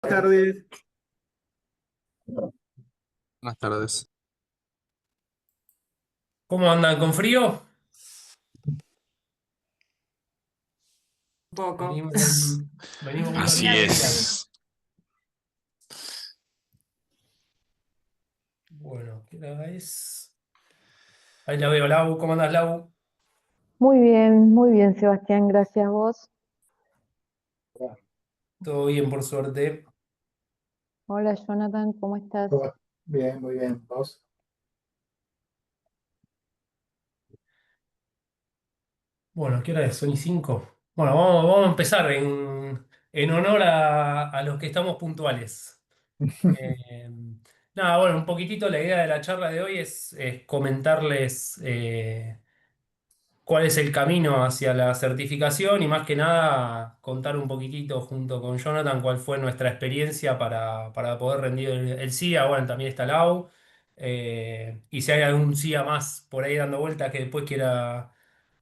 Tardes. Buenas tardes. ¿Cómo andan? ¿Con frío? Un poco. Venimos con unos Así días de invierno. es. Bueno, ¿qué hora es? Ahí la veo, Lau. ¿Cómo andás, Lau? Muy bien, Sebastián, gracias a vos. Todo bien, por suerte. Hola, Jonathan, ¿cómo estás? Bien, muy bien. ¿Vos? Bueno, ¿qué hora es? Son y 5. Bueno, vamos a empezar en honor a los que estamos puntuales. Eh, Nada, bueno, un poquitito la idea de la charla de hoy es comentarles cuál es el camino hacia la certificación y más que nada contar un poquitito junto con Jonathan cuál fue nuestra experiencia para poder rendir el CIA. Bueno, también está Lau. Y si hay algún CIA más por ahí dando vuelta que después quiera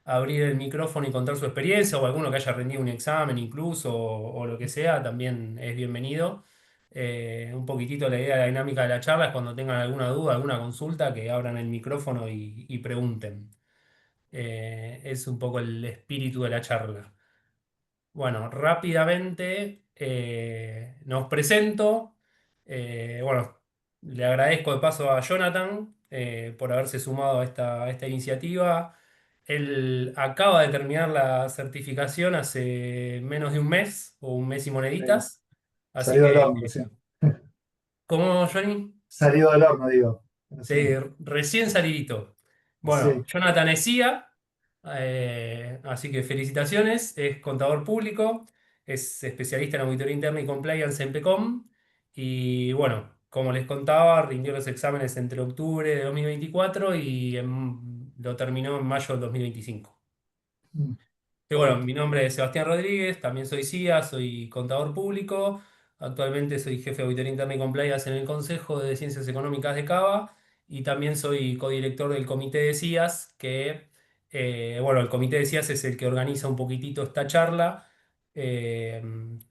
abrir el micrófono y contar su experiencia o alguno que haya rendido un examen incluso o lo que sea, también es bienvenido. Un poquitito la idea, la dinámica de la charla es cuando tengan alguna duda, alguna consulta, que abran el micrófono y pregunten. Es un poco el espíritu de la charla. Bueno, rápidamente nos presento. Bueno, le agradezco de paso a Jonathan por haberse sumado a esta iniciativa. Él acaba de terminar la certificación hace menos de un mes o un mes y Sí. moneditas. Así Salido del horno que, recién. ¿cómo, Johnny? Salido del horno, digo. Sí, Recién. recién salidito. Bueno, Sí. Jonathan Esía, así que felicitaciones, es contador público, es especialista en auditoría interna y compliance en PECOM, y bueno, como les contaba, rindió los exámenes entre octubre de 2024 y lo terminó en mayo del 2025. Mm, Y bueno, Correcto. mi nombre es Sebastián Rodríguez, también soy CIA, soy contador público. Actualmente soy jefe de auditoría interna y compliance en el Consejo de Ciencias Económicas de Cava y también soy codirector del Comité de CIAS, bueno, el Comité de CIAS es el que organiza un poquitito esta charla. Eh,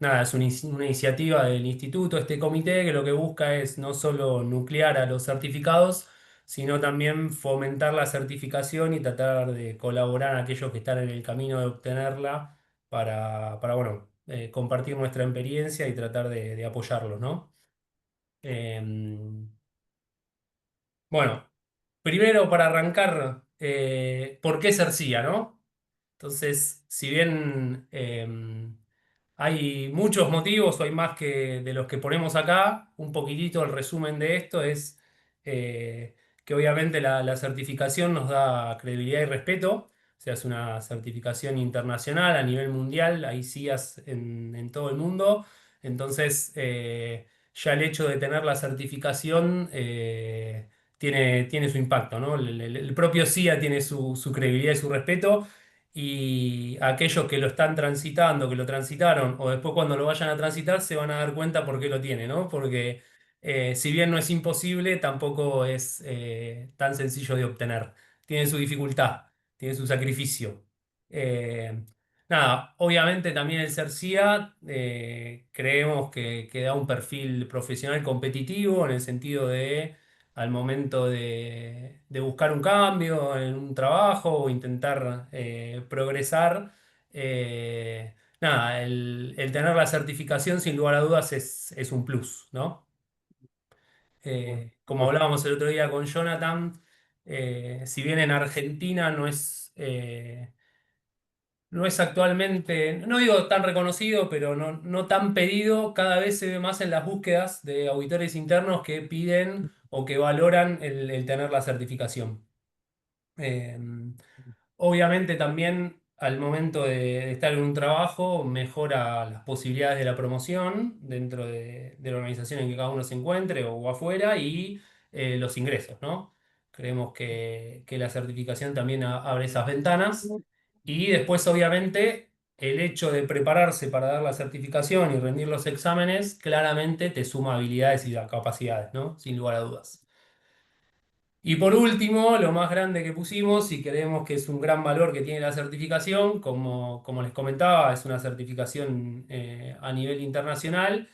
Nada, es una iniciativa del instituto, este comité, que lo que busca es no solo nuclear a los certificados, sino también fomentar la certificación y tratar de colaborar a aquellos que están en el camino de obtenerla bueno, compartir nuestra experiencia y tratar de apoyarlos, ¿no? Em, bueno, primero para arrancar, ¿por qué ser CIA, no? Entonces, si bien hay muchos motivos, o hay más que de los que ponemos acá, un poquitito el resumen de esto es eh, que obviamente la certificación nos da credibilidad y respeto, o sea, es una certificación internacional a nivel mundial, hay CIAs en todo el mundo, entonces ya el hecho de tener la certificación tiene su impacto, ¿no? El propio CIA tiene su credibilidad y su respeto y aquellos que lo están transitando, que lo transitaron, o después cuando lo vayan a transitar, se van a dar cuenta por qué lo tiene, ¿no? Porque si bien no es imposible, tampoco es tan sencillo de obtener. Tiene su dificultad, tiene su sacrificio. Eh, Nada, obviamente también el ser CIA creemos que da un perfil profesional competitivo en el sentido de al momento de buscar un cambio en un trabajo o intentar progresar. Nada, el tener la certificación sin lugar a dudas es un plus, ¿no? Bueno, Como hablábamos el otro día con Jonathan, si bien en Argentina no es actualmente, no digo tan reconocido, pero no tan pedido, cada vez se ve más en las búsquedas de auditores internos que piden o que valoran el tener la certificación. Eh, Obviamente también al momento de estar en un trabajo mejora las posibilidades de la promoción dentro de la organización en que cada uno se encuentre o afuera y los ingresos, ¿no? Creemos que la certificación también abre esas ventanas y después obviamente el hecho de prepararse para dar la certificación y rendir los exámenes claramente te suma habilidades y capacidades, ¿no? Sin lugar a dudas. Y por último, lo más grande que pusimos y creemos que es un gran valor que tiene la certificación, como les comentaba, es una certificación a nivel internacional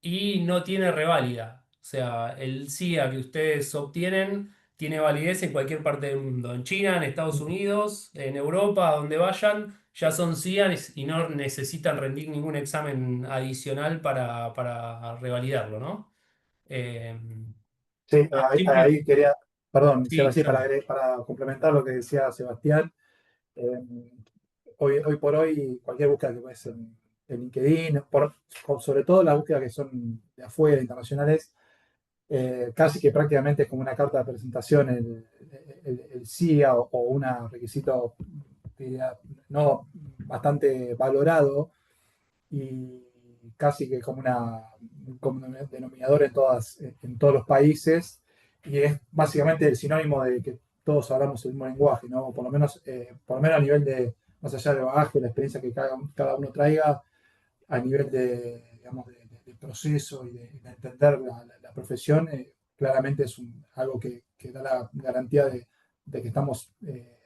y no tiene reválida. O sea, el CIA que ustedes obtienen tiene validez en cualquier parte del mundo. En China, en Estados Unidos, en Europa, a donde vayan, ya son CIA y no necesitan rendir ningún examen adicional para revalidarlo, ¿no? Eh, Sí, siempre, ahí quería, perdón, sí, Sebastián, claro. para complementar lo que decía Sebastián, eh, hoy por hoy cualquier búsqueda que puedes en LinkedIn, sobre todo las búsquedas que son de afuera, internacionales, casi que prácticamente es como una carta de presentación el CIA o un requisito diría, no bastante valorado y casi que como un común denominador en todos los países y es básicamente el sinónimo de que todos hablamos el mismo lenguaje, ¿no? Por lo menos a nivel de, más allá del bagaje, la experiencia que cada uno traiga, a nivel de, digamos, de proceso y de entender la profesión, claramente es algo que da la garantía de que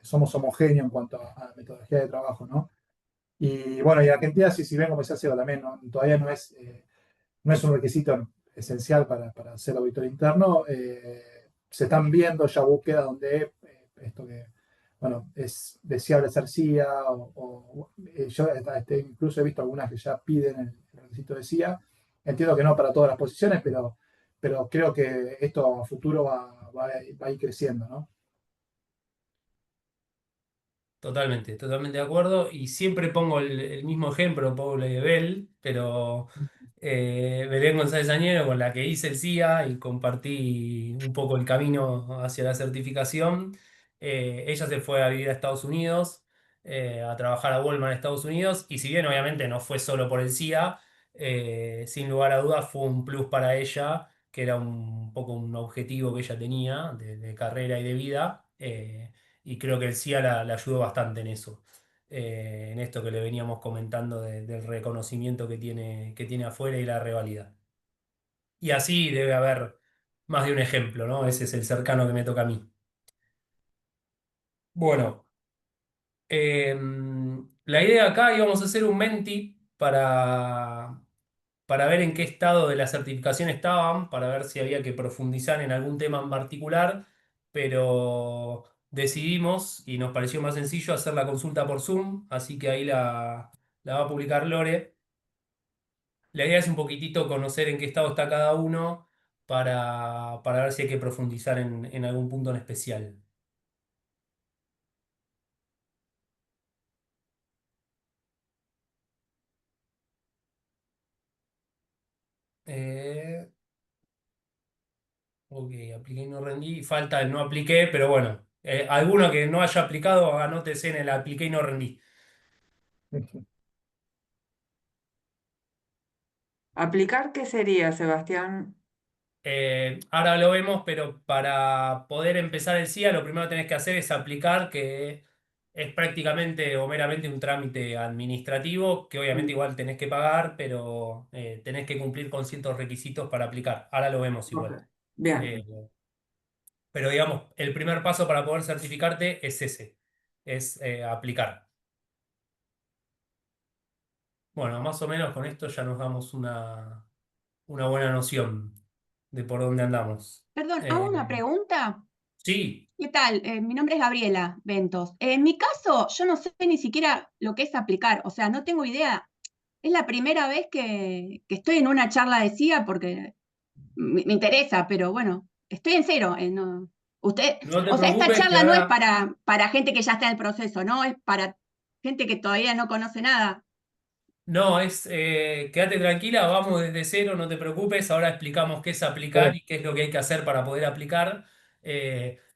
somos homogéneos en cuanto a metodología de trabajo, ¿no? Y bueno, y Argentina, sí, si bien como decía Seba también, todavía no es un requisito esencial para ser auditor interno. Se están viendo ya búsquedas donde esto que, bueno, es deseable ser CIA yo incluso he visto algunas que ya piden el requisito de CIA. Entiendo que no para todas las posiciones, pero creo que esto a futuro va a ir creciendo, ¿no? Totalmente de acuerdo. Y siempre pongo el mismo ejemplo, Paula de Bell, pero Belén González Añero, con la que hice el CIA y compartí un poco el camino hacia la certificación. Ella se fue a vivir a Estados Unidos, a trabajar a Walmart en Estados Unidos, y si bien obviamente no fue solo por el CIA, sin lugar a dudas fue un plus para ella, que era un poco un objetivo que ella tenía de carrera y de vida. Y creo que el CIA la ayudó bastante en eso, en esto que le veníamos comentando del reconocimiento que tiene afuera y la rivalidad. Y así debe haber más de un ejemplo, ¿no? Ese es el cercano que me toca a mí. Bueno, la idea acá íbamos a hacer un menti para ver en qué estado de la certificación estaban, para ver si había que profundizar en algún tema en particular, pero decidimos y nos pareció más sencillo hacer la consulta por Zoom, así que ahí la va a publicar Lore. La idea es un poquitito conocer en qué estado está cada uno para ver si hay que profundizar en algún punto en especial. Eh, Ok, apliqué y no rendí. Falta el no apliqué, pero bueno. Alguno que no haya aplicado, anótese en el apliqué y no rendí. ¿Aplicar qué sería, Sebastián? Ahora lo vemos, pero para poder empezar el CIA, lo primero que tenés que hacer es aplicar, que es prácticamente o meramente un trámite administrativo, que obviamente igual tenés que pagar, pero tenés que cumplir con ciertos requisitos para aplicar. Ahora lo vemos Ok, igual. bien. Eh, pero digamos, el primer paso para poder certificarte es ese, es aplicar. Bueno, más o menos con esto ya nos damos una buena noción de por dónde andamos. Perdón, hago una Eh, pregunta. sí, ¿Qué tal? Mi nombre es Gabriela Ventos. En mi caso, yo no sé ni siquiera lo que es aplicar, o sea, no tengo idea. Es la primera vez que estoy en una charla de CIA porque me interesa, pero bueno, estoy en cero. Usted, no te o sea, esta preocupes que charla no es ahora para gente que ya está en el proceso, ¿no? Es para gente que todavía no conoce nada. no, quédate tranquila, vamos desde cero, no te preocupes, ahora explicamos qué es aplicar y qué es lo que hay que hacer para poder aplicar.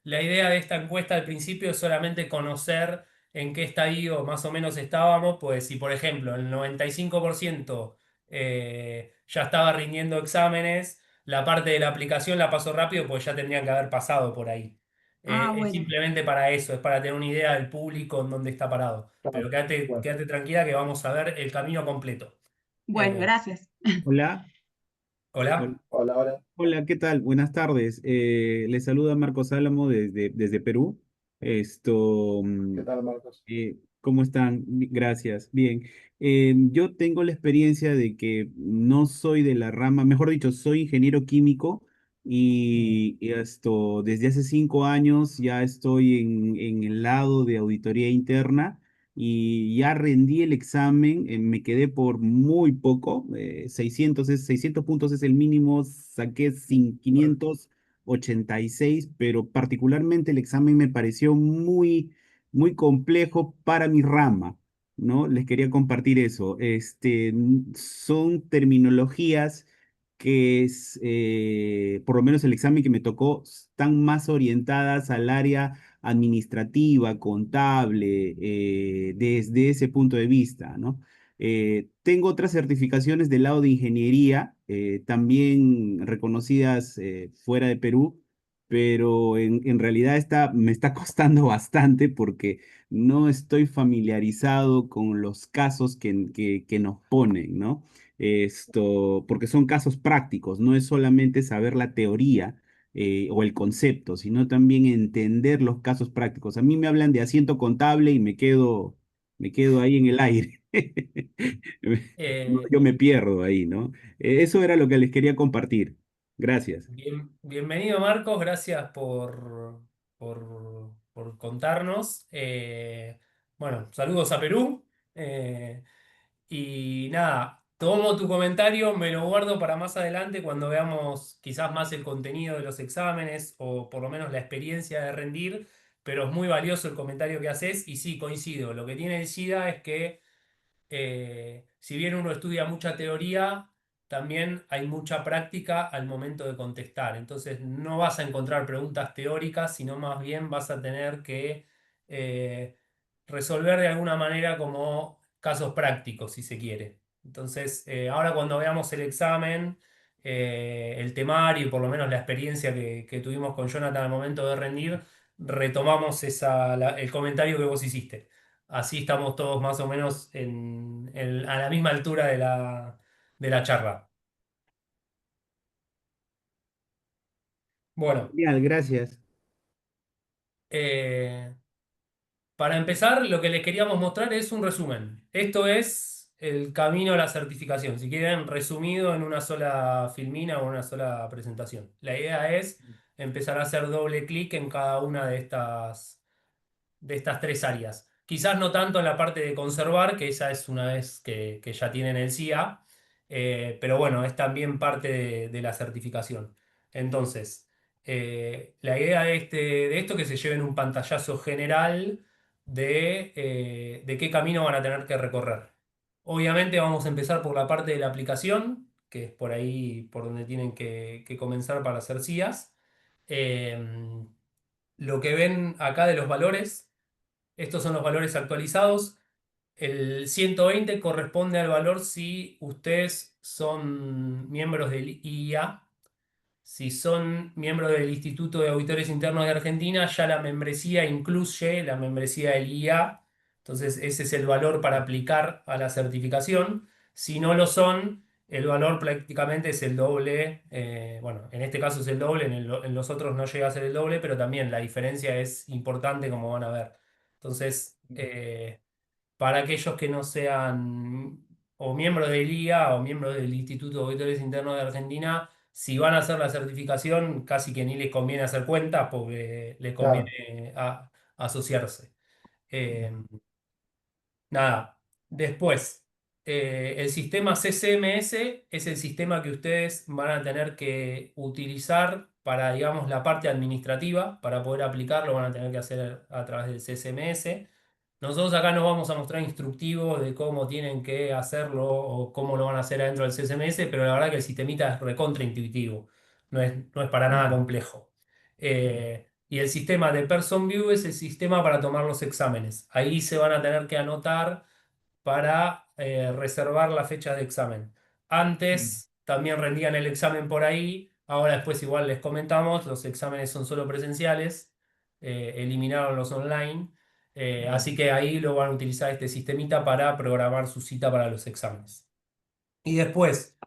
La idea de esta encuesta al principio es solamente conocer en qué estadio más o menos estábamos, pues si por ejemplo el 95% ya estaba rindiendo exámenes, la parte de la aplicación la pasó rápido, pues ya tendrían que haber pasado por ahí. Ah, Es bueno. simplemente para eso, es para tener una idea del público en dónde está parado. Pero Claro, bueno. quédate tranquila que vamos a ver el camino completo. Bueno, Eh, gracias. Hola, Hola. hol- Hola, hola. hola, ¿qué tal? Buenas tardes. Les saluda Marcos Álamo desde Perú. Esto, ¿Qué tal, Marcos? ¿Cómo están? Gracias. Bien. Yo tengo la experiencia de que no soy de la rama, mejor dicho, soy ingeniero químico y esto, desde hace 5 años ya estoy en el lado de auditoría interna y ya rendí el examen, me quedé por muy poco, 600 puntos es el mínimo, saqué 586, pero particularmente el examen me pareció muy complejo para mi rama, ¿no? Les quería compartir eso. Son terminologías que por lo menos el examen que me tocó, están más orientadas al área administrativa, contable, desde ese punto de vista, ¿no? Tengo otras certificaciones del lado de ingeniería, también reconocidas fuera de Perú, pero en realidad me está costando bastante porque no estoy familiarizado con los casos que nos ponen, ¿no? Porque son casos prácticos, no es solamente saber la teoría o el concepto, sino también entender los casos prácticos. A mí me hablan de asiento contable y me quedo ahí en el aire. Eh, Yo me pierdo ahí, ¿no? Eso era lo que les quería compartir. Gracias. Bienvenido, Marcos, gracias por contarnos. Bueno, saludos a Perú. Eh, y nada, tomo tu comentario, me lo guardo para más adelante cuando veamos quizás más el contenido de los exámenes o por lo menos la experiencia de rendir, pero es muy valioso el comentario que haces y sí, coincido. Lo que tiene el SIDA es que si bien uno estudia mucha teoría, también hay mucha práctica al momento de contestar. Entonces no vas a encontrar preguntas teóricas, sino más bien vas a tener que eh, resolver de alguna manera como casos prácticos, si se quiere. Entonces, ahora cuando veamos el examen, el temario y por lo menos la experiencia que tuvimos con Jonathan al momento de rendir, retomamos el comentario que vos hiciste. Así estamos todos más o menos a la misma altura de la charla. Bueno, Genial, gracias. eh, para empezar, lo que les queríamos mostrar es un resumen. Esto es el camino a la certificación. Si quieren, resumido en una sola filmina o una sola presentación. La idea es empezar a hacer doble clic en cada una de estas tres áreas. Quizás no tanto en la parte de conservar, que esa es una vez que ya tienen el CIA, pero bueno, es también parte de la certificación. Entonces, la idea de esto es que se lleven un pantallazo general de qué camino van a tener que recorrer. Obviamente vamos a empezar por la parte de la aplicación, que es por ahí por donde tienen que comenzar para hacer CIAs. Eh, lo que ven acá de los valores. Estos son los valores actualizados. El 120 corresponde al valor si ustedes son miembros del IA. Si son miembros del Instituto de Auditores Internos de Argentina, ya la membresía incluye la membresía del IA. Entonces, ese es el valor para aplicar a la certificación. Si no lo son, el valor prácticamente es el doble. Bueno, en este caso es el doble, en los otros no llega a ser el doble, pero también la diferencia es importante, como van a ver. Entonces, para aquellos que no sean o miembros del IA o miembros del Instituto de Auditores Internos de Argentina, si van a hacer la certificación, casi que ni les conviene hacer cuentas porque les Claro. conviene asociarse. Eh, Nada. Después, el sistema CCMS es el sistema que ustedes van a tener que utilizar para, digamos, la parte administrativa. Para poder aplicarlo van a tener que hacer a través del CCMS. Nosotros acá nos vamos a mostrar instructivos de cómo tienen que hacerlo o cómo lo van a hacer adentro del CSMS, pero la verdad que el sistemita es recontra intuitivo, no es para nada complejo. Y el sistema de Person View es el sistema para tomar los exámenes. Ahí se van a tener que anotar para reservar la fecha de examen. Antes también rendían el examen por ahí, ahora después igual les comentamos, los exámenes son solo presenciales, eliminaron los online. Así que ahí lo van a utilizar este sistemita para programar su cita para los exámenes. Y después,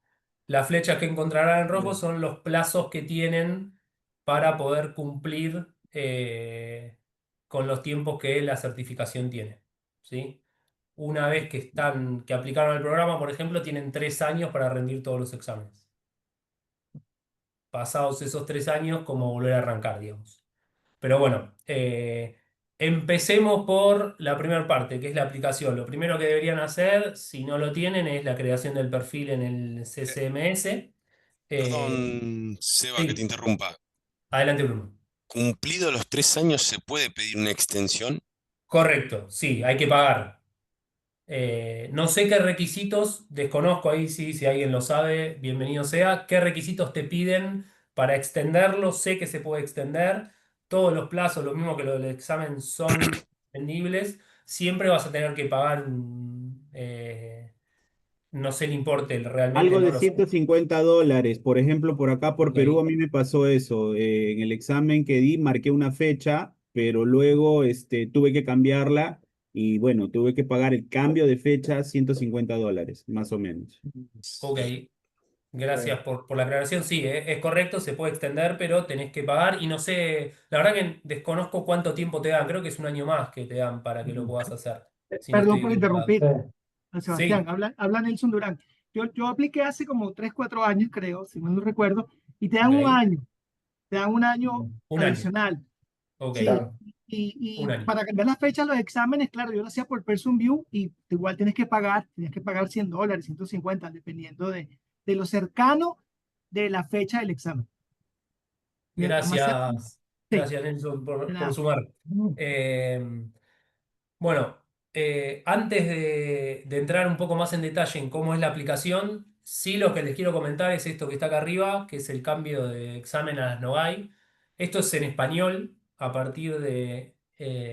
las flechas que encontrarán en rojo Bien. son los plazos que tienen para poder cumplir con los tiempos que la certificación tiene. ¿sí? Una vez que aplicaron el programa, por ejemplo, tienen 3 años para rendir todos los exámenes. Pasados esos 3 años, como volver a arrancar, digamos. Pero bueno, empecemos por la primera parte, que es la aplicación. Lo primero que deberían hacer, si no lo tienen, es la creación del perfil en el CCMS. Perdón, Seba, que te Sí, interrumpa. adelante, Bruno. Cumplido los 3 años, ¿se puede pedir una extensión? Correcto, sí, hay que pagar. No sé qué requisitos, desconozco ahí sí, si alguien lo sabe, bienvenido sea. ¿Qué requisitos te piden para extenderlo? Sé que se puede extender. Todos los plazos, lo mismo que lo del examen, son extendibles. Siempre vas a tener que pagar, no sé el importe, realmente Algo no de lo sé. $150. Por ejemplo, por acá por Ok, Perú a mí me pasó eso. En el examen que di marqué una fecha, pero luego tuve que cambiarla y bueno, tuve que pagar el cambio de fecha $150, más o menos. ok. Bien. Gracias por la aclaración. Sí, es correcto, se puede extender, pero tenés que pagar. Y no sé, la verdad que desconozco cuánto tiempo te dan. Creo que es un año más que te dan para que lo puedas hacer, si no Perdón estoy por equivocado. interrumpir, Sí. Sebastián. Sí, Habla Nelson Durán. Yo apliqué hace como 3 4 años, creo, si mal no recuerdo, y ok. te dan un año Un año. adicional. Ok, Sí, Claro. y un año. para cambiar las fechas, los exámenes, claro, yo lo hacía por Person View y igual tenías que pagar $100, 150 dependiendo de lo cercano de la fecha del examen. Mientras más cerca, Gracias, sí, gracias Nelson de por nada. sumar. Bueno, antes de entrar un poco más en detalle en cómo es la aplicación, sí lo que les quiero comentar es esto que está acá arriba, que es el cambio de examen a las NOGAI. Esto es en español, a partir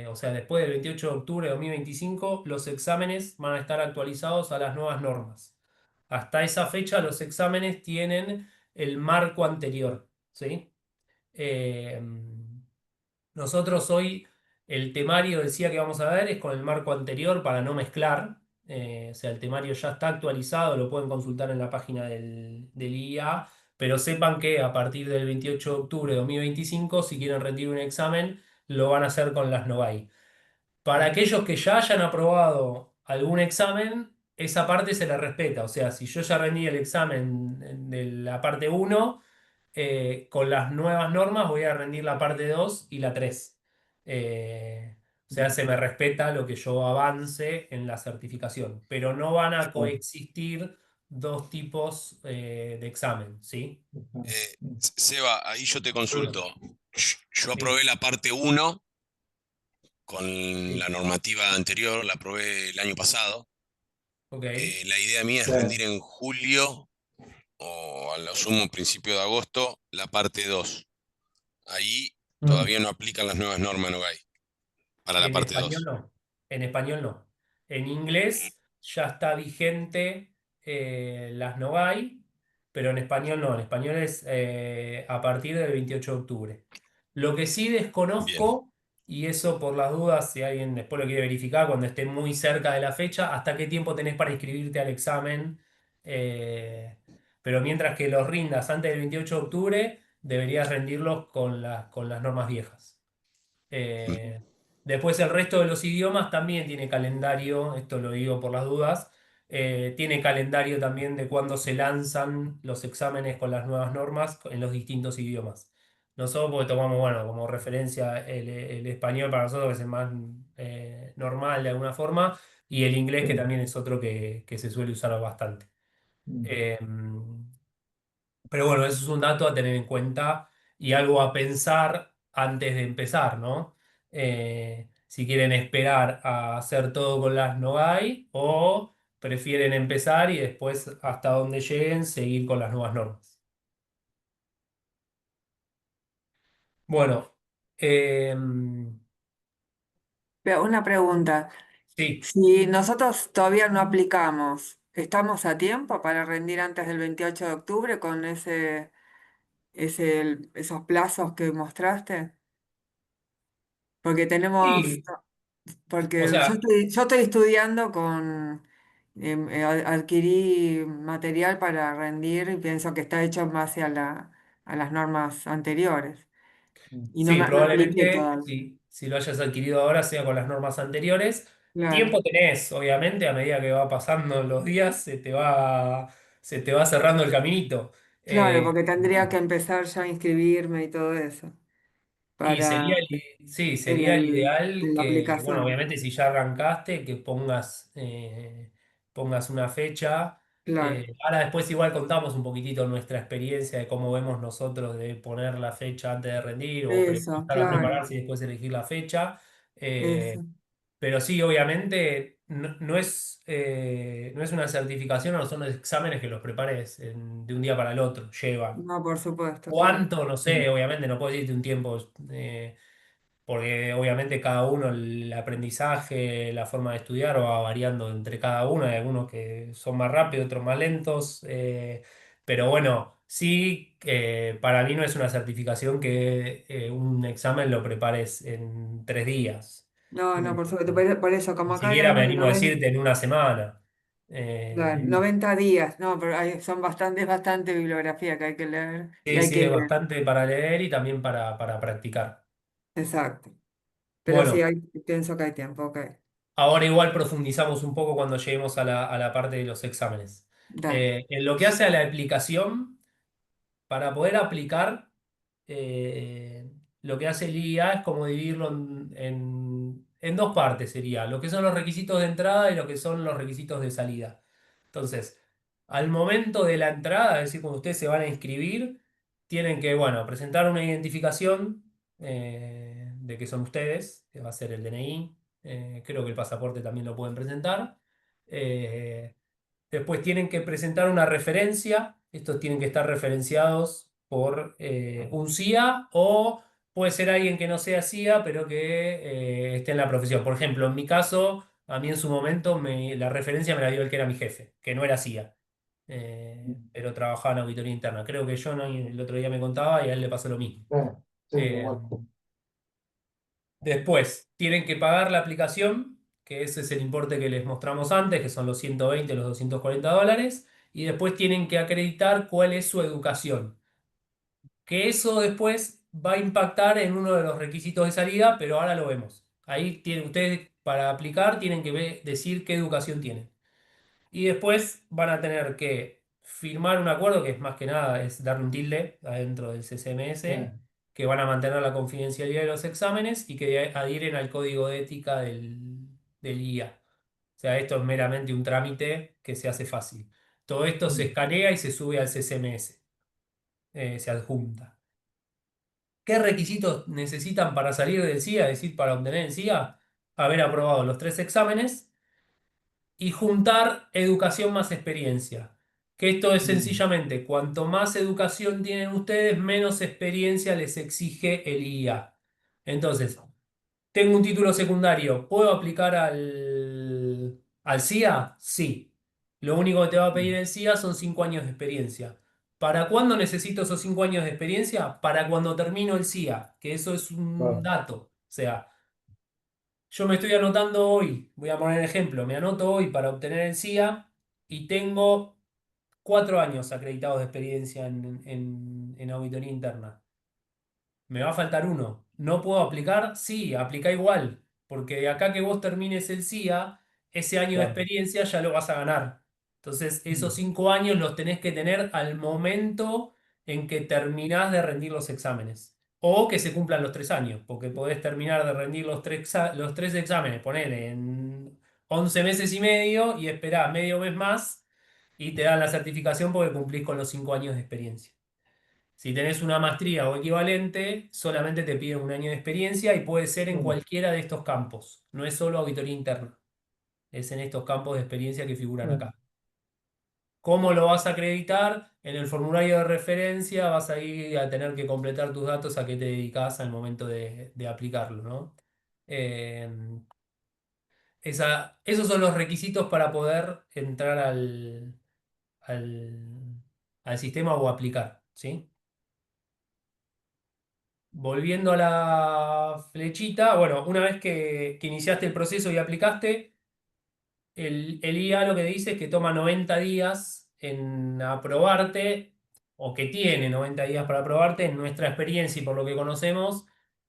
o sea, después del 28 de octubre de 2025, los exámenes van a estar actualizados a las nuevas normas. Hasta esa fecha, los exámenes tienen el marco anterior, ¿sí? Eh, Nosotros hoy el temario decía que vamos a ver es con el marco anterior para no mezclar. O sea, el temario ya está actualizado, lo pueden consultar en la página del IA, pero sepan que a partir del 28 de octubre de 2025, si quieren rendir un examen, lo van a hacer con las Nogai. Para aquellos que ya hayan aprobado algún examen, esa parte se le respeta. O sea, si yo ya rendí el examen de la parte uno, con las nuevas normas voy a rendir la parte 2 y la 3. O sea, se me respeta lo que yo avance en la certificación, pero no van a coexistir dos tipos de examen, ¿sí? Seba, ahí yo te consulto. Yo Sí, aprobé la parte uno con sí. la normativa anterior, la aprobé el año pasado. Ok. La idea mía es Sí. rendir en julio o a lo sumo principio de agosto la parte 2. Ahí Mm. todavía no aplican las nuevas normas NOGAI para la En parte español 2. no. En español no. En inglés ya está vigente las Nogai, pero en español no. En español es a partir del 28 de octubre. Lo que sí Bien. desconozco, y eso por las dudas, si alguien después lo quiere verificar cuando esté muy cerca de la fecha, hasta qué tiempo tenés para inscribirte al examen. Eh, pero mientras que los rindas antes del 28 de octubre, deberías rendirlos con las normas viejas. Eh, Después el resto de los idiomas también tiene calendario, esto lo digo por las dudas, tiene calendario también de cuándo se lanzan los exámenes con las nuevas normas en los distintos idiomas. Nosotros porque tomamos, bueno, como referencia el español para nosotros que es el más normal de alguna forma, y el inglés que Sí. también es otro que se suele usar bastante. Mm. Eh, pero bueno, eso es un dato a tener en cuenta y algo a pensar antes de empezar, ¿no? Si quieren esperar a hacer todo con las Nogai o prefieren empezar y después hasta donde lleguen seguir con las nuevas normas. Bueno, Pero una pregunta, sí, si nosotros todavía no aplicamos, ¿estamos a tiempo para rendir antes del 28 de octubre con esos plazos que mostraste? Porque tenemos, sí, o porque sea, yo estoy estudiando adquirí material para rendir y pienso que está hecho en base a las normas anteriores y sí, no apliqué probablemente todavía. si lo hayas adquirido ahora sea con las normas anteriores. Claro, Tiempo tenés, obviamente, a medida que va pasando los días, se te va cerrando el caminito. claro, Eh, porque tendría que empezar ya a inscribirme y todo eso y para sí, sería el ideal en la que, bueno, aplicación. obviamente si ya arrancaste, que pongas una fecha. Claro, Ahora después igual contamos un poquitito nuestra experiencia de cómo vemos nosotros de poner la fecha antes de rendir o eso, empezar a claro, prepararse y después elegir la fecha. eso. Pero sí, obviamente, no es una certificación, no son los exámenes que los prepares de un día para el otro, llevan. No, por supuesto, claro. ¿Cuánto? No sé, obviamente no puedo decirte un tiempo, porque obviamente cada uno, el aprendizaje, la forma de estudiar va variando entre cada uno. Hay algunos que son más rápidos, otros más lentos, pero bueno, sí, para mí no es una certificación que un examen lo prepares en 3 días. No, no, por supuesto. Por eso, como Ni acá siquiera me digamos animo a decirte en una semana. claro, Eh, 90 días, no, pero son bastante, es bastante bibliografía que hay que leer y sí, hay sí, que es leer. bastante para leer y también para practicar. Exacto. Pero sí, Bueno, pienso que hay tiempo, ok. ahora igual profundizamos un poco cuando lleguemos a la parte de los exámenes. Dale. En lo que hace a la aplicación, para poder aplicar, eh, lo que hace el IA es como dividirlo en dos partes, sería lo que son los requisitos de entrada y lo que son los requisitos de salida. Entonces, al momento de la entrada, es decir, cuando ustedes se van a inscribir, tienen que, bueno, presentar una identificación de que son ustedes, que va a ser el DNI. Creo que el pasaporte también lo pueden presentar. Eh, Después tienen que presentar una referencia. Estos tienen que estar referenciados por un CIA o puede ser alguien que no sea CIA, pero que esté en la profesión. Por ejemplo, en mi caso, a mí en su momento la referencia me la dio el que era mi jefe, que no era CIA, pero trabajaba en auditoría interna. Creo que yo no, el otro día me contaba y a él le pasó lo mismo. Sí, Eh, igual. Después, tienen que pagar la aplicación, que ese es el importe que les mostramos antes, que son los 120, los $240, y después tienen que acreditar cuál es su educación, que eso después va a impactar en uno de los requisitos de salida, pero ahora lo vemos. Ahí tienen ustedes, para aplicar, tienen que decir qué educación tienen. Y después van a tener que firmar un acuerdo, que es más que nada, es darle un tilde adentro del CCMS, que van a mantener la confidencialidad de los exámenes y que adhieren al código de ética del IA. O sea, esto es meramente un trámite que se hace fácil. Todo esto se escanea y se sube al CCMS, se adjunta. ¿Qué requisitos necesitan para salir del CIA, es decir, para obtener el CIA? Haber aprobado los 3 exámenes y juntar educación más experiencia. Que esto es sencillamente, cuanto más educación tienen ustedes, menos experiencia les exige el IA. Entonces, tengo un título secundario, ¿puedo aplicar al CIA? Sí. Lo único que te va a pedir el CIA son 5 años de experiencia. ¿Para cuándo necesito esos 5 años de experiencia? Para cuando termino el CIA, que eso es un Claro. dato. O sea, yo me estoy anotando hoy, voy a poner ejemplo, me anoto hoy para obtener el CIA y tengo 4 años acreditados de experiencia en auditoría interna. Me va a faltar uno. ¿No puedo aplicar? Sí, aplica igual, porque de acá que vos termines el CIA, ese año de Claro. experiencia ya lo vas a ganar. Entonces, esos 5 años los tenés que tener al momento en que terminás de rendir los exámenes. O que se cumplan los 3 años, porque podés terminar de rendir los tres exámenes, ponele, en 11 meses y medio y esperás medio mes más y te dan la certificación porque cumplís con los 5 años de experiencia. Si tenés una maestría o equivalente, solamente te piden un año de experiencia y puede ser en cualquiera de estos campos. No es solo auditoría interna, es en estos campos de experiencia que figuran acá. ¿Cómo lo vas a acreditar? En el formulario de referencia vas a ir a tener que completar tus datos a qué te dedicas al momento de aplicarlo, ¿no? Eh, esos son los requisitos para poder entrar al, al sistema o aplicar, ¿sí? Volviendo a la flechita, bueno, una vez que iniciaste el proceso y aplicaste, el IA lo que dice es que toma 90 días en aprobarte, o que tiene 90 días para aprobarte. En nuestra experiencia y por lo que conocemos,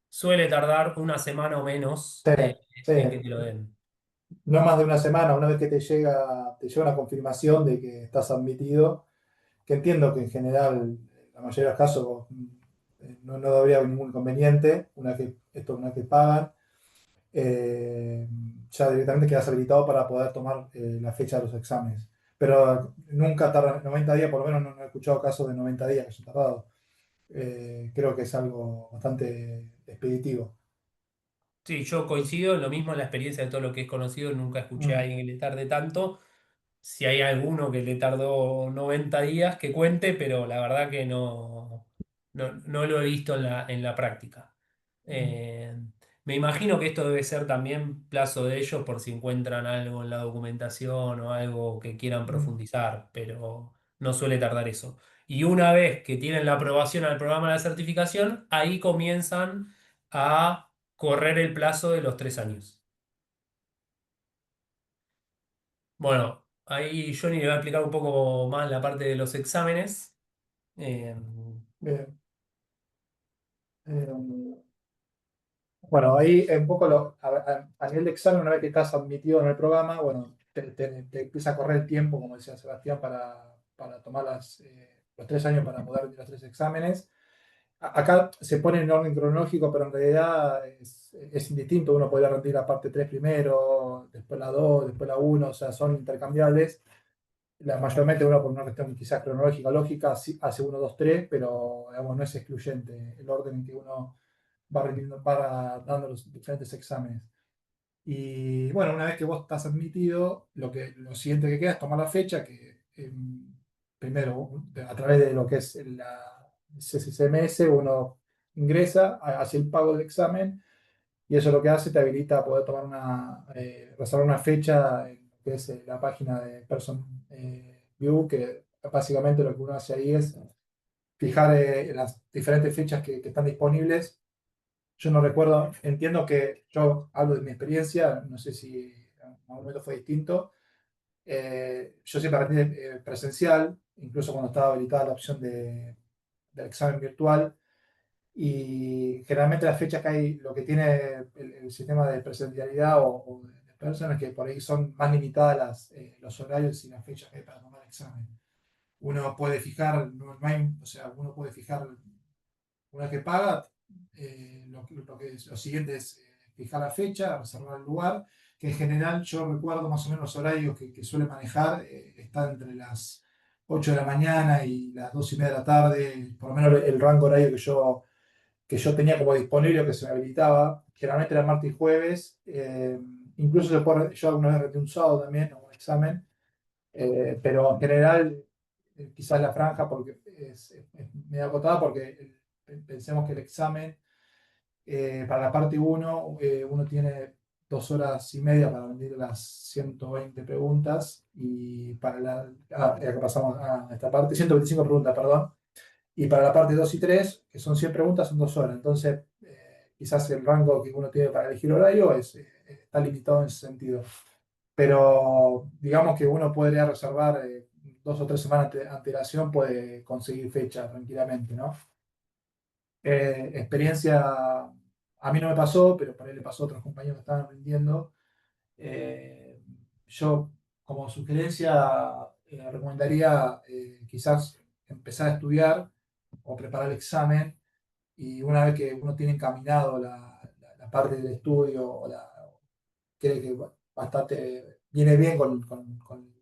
suele tardar una semana o menos Sí, en que sí. te lo den. no más de una semana, una vez que te llega una confirmación de que estás admitido, que entiendo que en general, la mayoría de los casos, no debería haber ningún inconveniente, una vez que pagan, eh, ya directamente quedas habilitado para poder tomar la fecha de los exámenes. Pero nunca tarda 90 días, por lo menos no he escuchado casos de 90 días que hayan tardado. Creo que es algo bastante expeditivo. Sí, yo coincido, lo mismo en la experiencia de todo lo que es conocido, nunca escuché a Mm, alguien que le tarde tanto. Si hay alguno que le tardó 90 días, que cuente, pero la verdad que no lo he visto en la práctica. mm, Eh, Me imagino que esto debe ser también plazo de ellos por si encuentran algo en la documentación o algo que quieran mm, profundizar, pero no suele tardar eso. Y una vez que tienen la aprobación al programa de la certificación, ahí comienzan a correr el plazo de los 3 años. Bueno, ahí Johnny le va a explicar un poco más la parte de los exámenes. Eh, bien. Eh, Bueno, ahí un poco a nivel de examen, una vez que estás admitido en el programa, bueno, te empieza a correr el tiempo, como decía Sebastián, para tomar los 3 años para poder rendir los 3 exámenes. Acá se pone en orden cronológico, pero en realidad es indistinto. Uno podría rendir la parte 3 primero, después la 2, después la uno, o sea, son intercambiables. Mayormente uno por una cuestión quizás cronológica, lógica, sí hace uno 2 3, pero digamos, no es excluyente el orden en que uno va dando los diferentes exámenes. Y bueno, una vez que vos estás admitido, lo siguiente que queda es tomar la fecha, que primero a través de lo que es la CCMS uno ingresa, hace el pago del examen y eso lo que hace te habilita a poder tomar reservar una fecha en lo que es la página de Person View, que básicamente lo que uno hace ahí es fijar las diferentes fechas que están disponibles. Yo no recuerdo, entiendo que yo hablo de mi experiencia, no sé si en algún momento fue distinto. Yo siempre aprendí presencial, incluso cuando estaba habilitada la opción del examen virtual. Y generalmente las fechas que hay, lo que tiene el sistema de presencialidad o de personas que por ahí son más limitadas los horarios y las fechas que hay para tomar el examen. Uno puede fijar, o sea, uno puede fijar una vez que paga, lo siguiente es fijar la fecha, reservar el lugar, que en general yo recuerdo más o menos los horarios que suele manejar, están entre las 8 de la mañana y las 2:30 de la tarde, por lo menos el rango horario que yo tenía como disponible o que se me habilitaba, generalmente era martes y jueves, incluso yo alguna vez rendí un sábado también, un examen, pero en general, quizás la franja porque es medio acotada porque pensemos que el examen para la parte uno tiene 2 horas y media para rendir las 120 preguntas y ya que pasamos a esta parte, 125 preguntas, perdón, y para la parte 2 y 3 que son 100 preguntas, son 2 horas. Entonces, quizás el rango que uno tiene para elegir horario está limitado en ese sentido. Pero digamos que uno podría reservar 2 o 3 semanas de antelación, puede conseguir fecha tranquilamente, ¿no? Experiencia, a mí no me pasó, pero por ahí le pasó a otros compañeros que estaban aprendiendo. Eh, yo, como sugerencia, recomendaría quizás empezar a estudiar o preparar el examen y una vez que uno tiene encaminado la parte del estudio cree que bastante viene bien con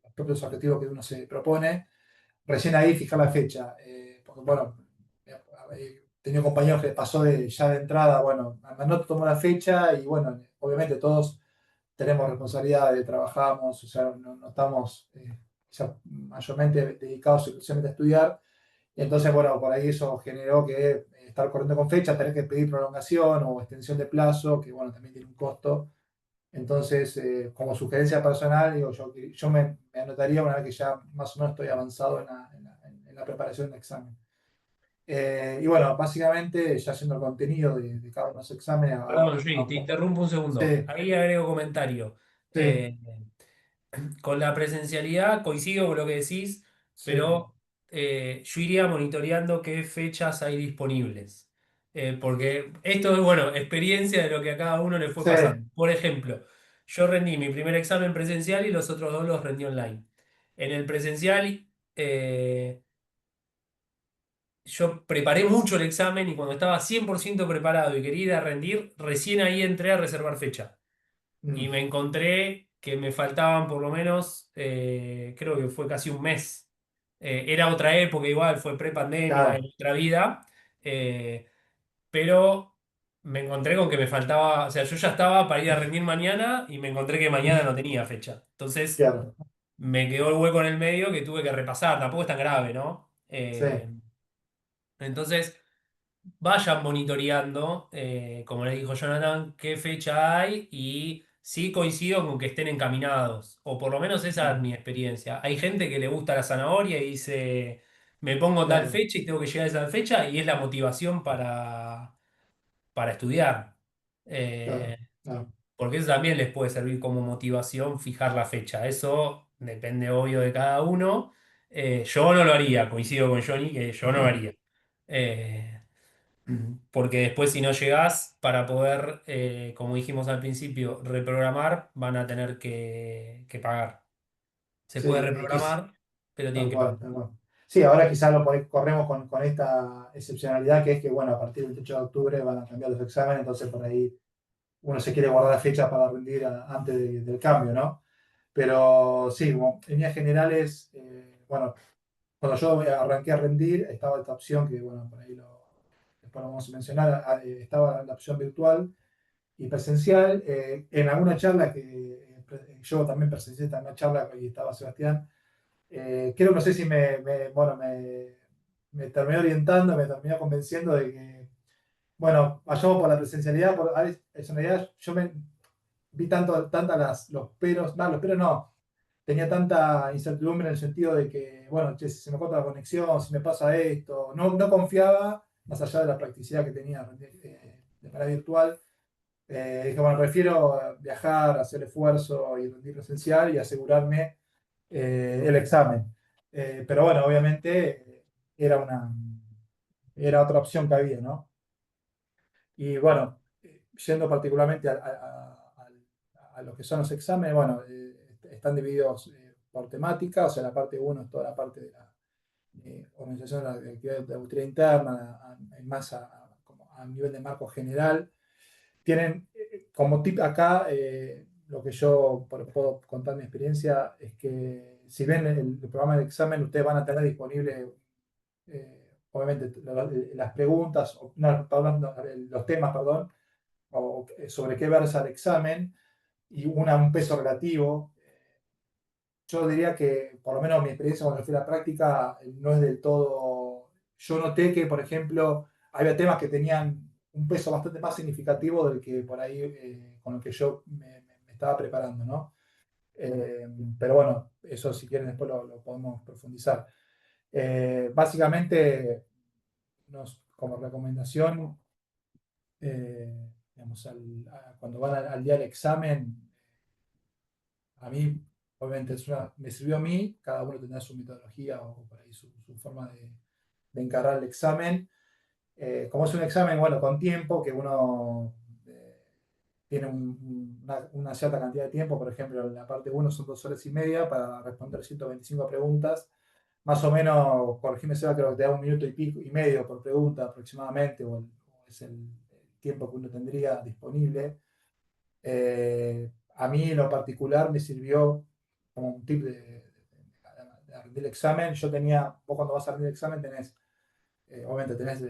los propios objetivos que uno se propone, recién ahí fijar la fecha. Porque bueno, he tenido compañeros que pasó ya de entrada, bueno, no tomó la fecha y bueno, obviamente todos tenemos responsabilidad, trabajamos, o sea, no estamos quizá mayormente dedicados exclusivamente a estudiar. Y entonces, bueno, por ahí eso generó que estar corriendo con fecha, tener que pedir prolongación o extensión de plazo, que bueno, también tiene un costo. Entonces, como sugerencia personal, digo, yo me anotaría una vez que ya más o menos estoy avanzado en la preparación del examen. Y bueno, básicamente, ya haciendo el contenido de cada uno de los exámenes. Perdón, Juli, te interrumpo un segundo. Sí, Ahí agrego comentario. sí, Eh, con la presencialidad coincido con lo que decís, sí, pero yo iría monitoreando qué fechas hay disponibles. Porque esto es, bueno, experiencia de lo que a cada uno le fue sí, pasando. Por ejemplo, yo rendí mi primer examen presencial y los otros dos los rendí online. En el presencial, yo preparé mucho el examen y cuando estaba 100% preparado y quería ir a rendir, recién ahí entré a reservar fecha. Y Mm, me encontré que me faltaban por lo menos, creo que fue casi un mes. Era otra época igual, fue pre-pandemia, en claro. otra vida, pero me encontré con que me faltaba, o sea, yo ya estaba para ir a rendir mañana y me encontré que mañana no tenía fecha. Entonces Claro. me quedó el hueco en el medio que tuve que repasar, tampoco es tan grave, ¿no? Sí, Entonces vayan monitoreando, como les dijo Jonathan, qué fecha hay y sí coincido con que estén encaminados, o por lo menos esa es mi experiencia. Hay gente que le gusta la zanahoria y dice, me pongo tal claro, fecha y tengo que llegar a esa fecha y es la motivación para estudiar. claro, Eh, claro. Porque eso también les puede servir como motivación fijar la fecha. Eso depende obvio de cada uno. Yo no lo haría, coincido con Johnny que yo no lo haría. Eh, Porque después si no llegás para poder, como dijimos al principio, reprogramar, van a tener que pagar. Se Sí, puede reprogramar, pero tienen tal que pagar. cual, tal cual. Sí, ahora quizás corremos con esta excepcionalidad que es que, bueno, a partir del 8 de octubre van a cambiar los exámenes, entonces por ahí uno se quiere guardar fecha para rendir antes del cambio, ¿no? Pero sí, en líneas generales, bueno, cuando yo arranqué a rendir, estaba esta opción que, bueno, por ahí después lo vamos a mencionar, estaba la opción virtual y presencial. En alguna charla que yo también presencié esta una charla y estaba Sebastián, creo, no sé si bueno, me terminó orientando, me terminó convenciendo de que, bueno, vayamos por la presencialidad, en realidad yo vi los peros, no, los peros no, tenía tanta incertidumbre en el sentido de que, bueno, che, si se me corta la conexión, si me pasa esto, no confiaba, más allá de la practicidad que tenía de manera virtual. Dije, bueno, prefiero viajar, hacer esfuerzo y rendir presencial y asegurarme el examen. Pero bueno, obviamente era era otra opción que había, ¿no? Y bueno, yendo particularmente a lo que son los exámenes, bueno, están divididos por temática, o sea, la parte uno es toda la parte de la organización de la actividad de auditoría interna, más como a nivel de marco general. Tienen como tip acá, lo que yo puedo contar mi experiencia es que si ven el programa de examen, ustedes van a tener disponible, obviamente, las preguntas, no, perdón, no, los temas, perdón, o sobre qué versa el examen y un peso relativo. Yo diría que, por lo menos mi experiencia cuando fui a la práctica, no es del todo. Yo noté que, por ejemplo, había temas que tenían un peso bastante más significativo del que por ahí con el que yo me estaba preparando, ¿no? Pero bueno, eso si quieren después lo podemos profundizar. Básicamente, como recomendación, digamos, cuando van al día del examen, a mí, obviamente, me sirvió a mí, cada uno tendrá su metodología o por ahí su forma de encarar el examen. Como es un examen, bueno, con tiempo, que uno tiene una cierta cantidad de tiempo, por ejemplo, en la parte uno son 2 horas y media para responder 125 preguntas, más o menos, corregime Seba, creo que te da 1 minuto y medio por pregunta aproximadamente, o es el tiempo que uno tendría disponible. A mí en lo particular me sirvió como un tip de rendir el examen. Vos cuando vas a rendir el examen obviamente tenés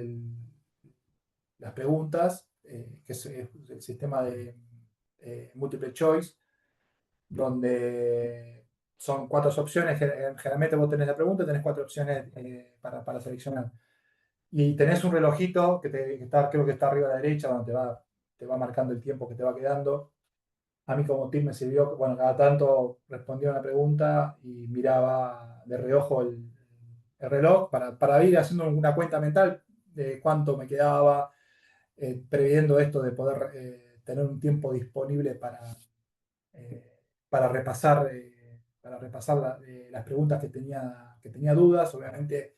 las preguntas, que es el sistema de multiple choice, donde son 4 opciones. Generalmente vos tenés la pregunta y tenés 4 opciones para seleccionar. Y tenés un relojito que está, creo que está arriba a la derecha, donde te va marcando el tiempo que te va quedando. A mí como tip me sirvió, bueno, cada tanto respondía una pregunta y miraba de reojo el reloj para ir haciendo una cuenta mental de cuánto me quedaba, previendo esto de poder tener un tiempo disponible eh, para repasar las preguntas que tenía dudas. Obviamente,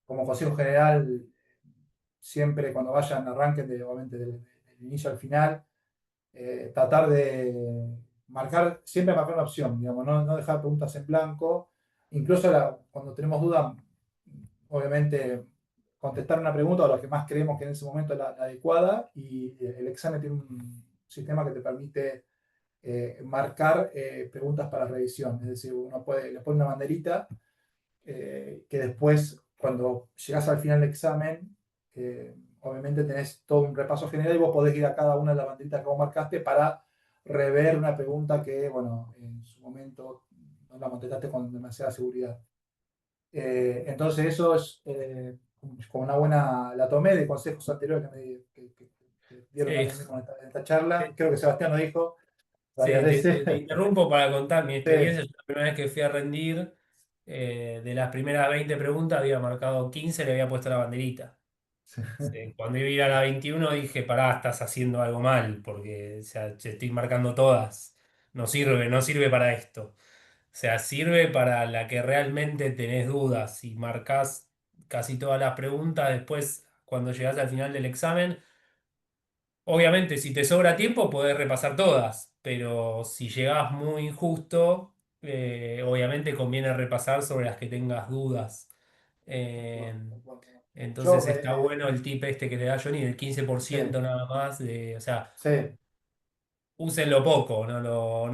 como consejo general, siempre cuando vayan, arranquen obviamente del inicio al final, tratar siempre marcar una opción, digamos, no dejar preguntas en blanco. Incluso cuando tenemos dudas, obviamente contestar una pregunta o lo que más creemos que en ese momento es la adecuada, y el examen tiene un sistema que te permite marcar preguntas para revisión. Es decir, le pone una banderita que después, cuando llegas al final del examen, obviamente tenés todo un repaso general y vos podés ir a cada una de las banderitas que vos marcaste para rever una pregunta que, bueno, en su momento no la contestaste con demasiada seguridad. Entonces eso es como una buena, la tomé de consejos anteriores que dieron Sí. también mismo en esta charla. Creo que Sebastián lo dijo varias Sí, veces. te interrumpo para contar mi Sí, experiencia. Yo la primera vez que fui a rendir, de las primeras 20 preguntas había marcado 15, le había puesto la banderita. sí, Sí, cuando iba a ir a la 21 dije, pará, estás haciendo algo mal, porque o sea, te estoy marcando todas. No sirve para esto. O sea, sirve para la que realmente tenés dudas. Si marcas casi todas las preguntas, después, cuando llegás al final del examen, obviamente, si te sobra tiempo, podés repasar todas, pero si llegás muy injusto, obviamente conviene repasar sobre las que tengas dudas. tal Eh, cual, tal cual. entonces Yo, está bueno el tip este que te da Johnny, del sí, 15% nada más, o sea, sí, úsenlo poco, no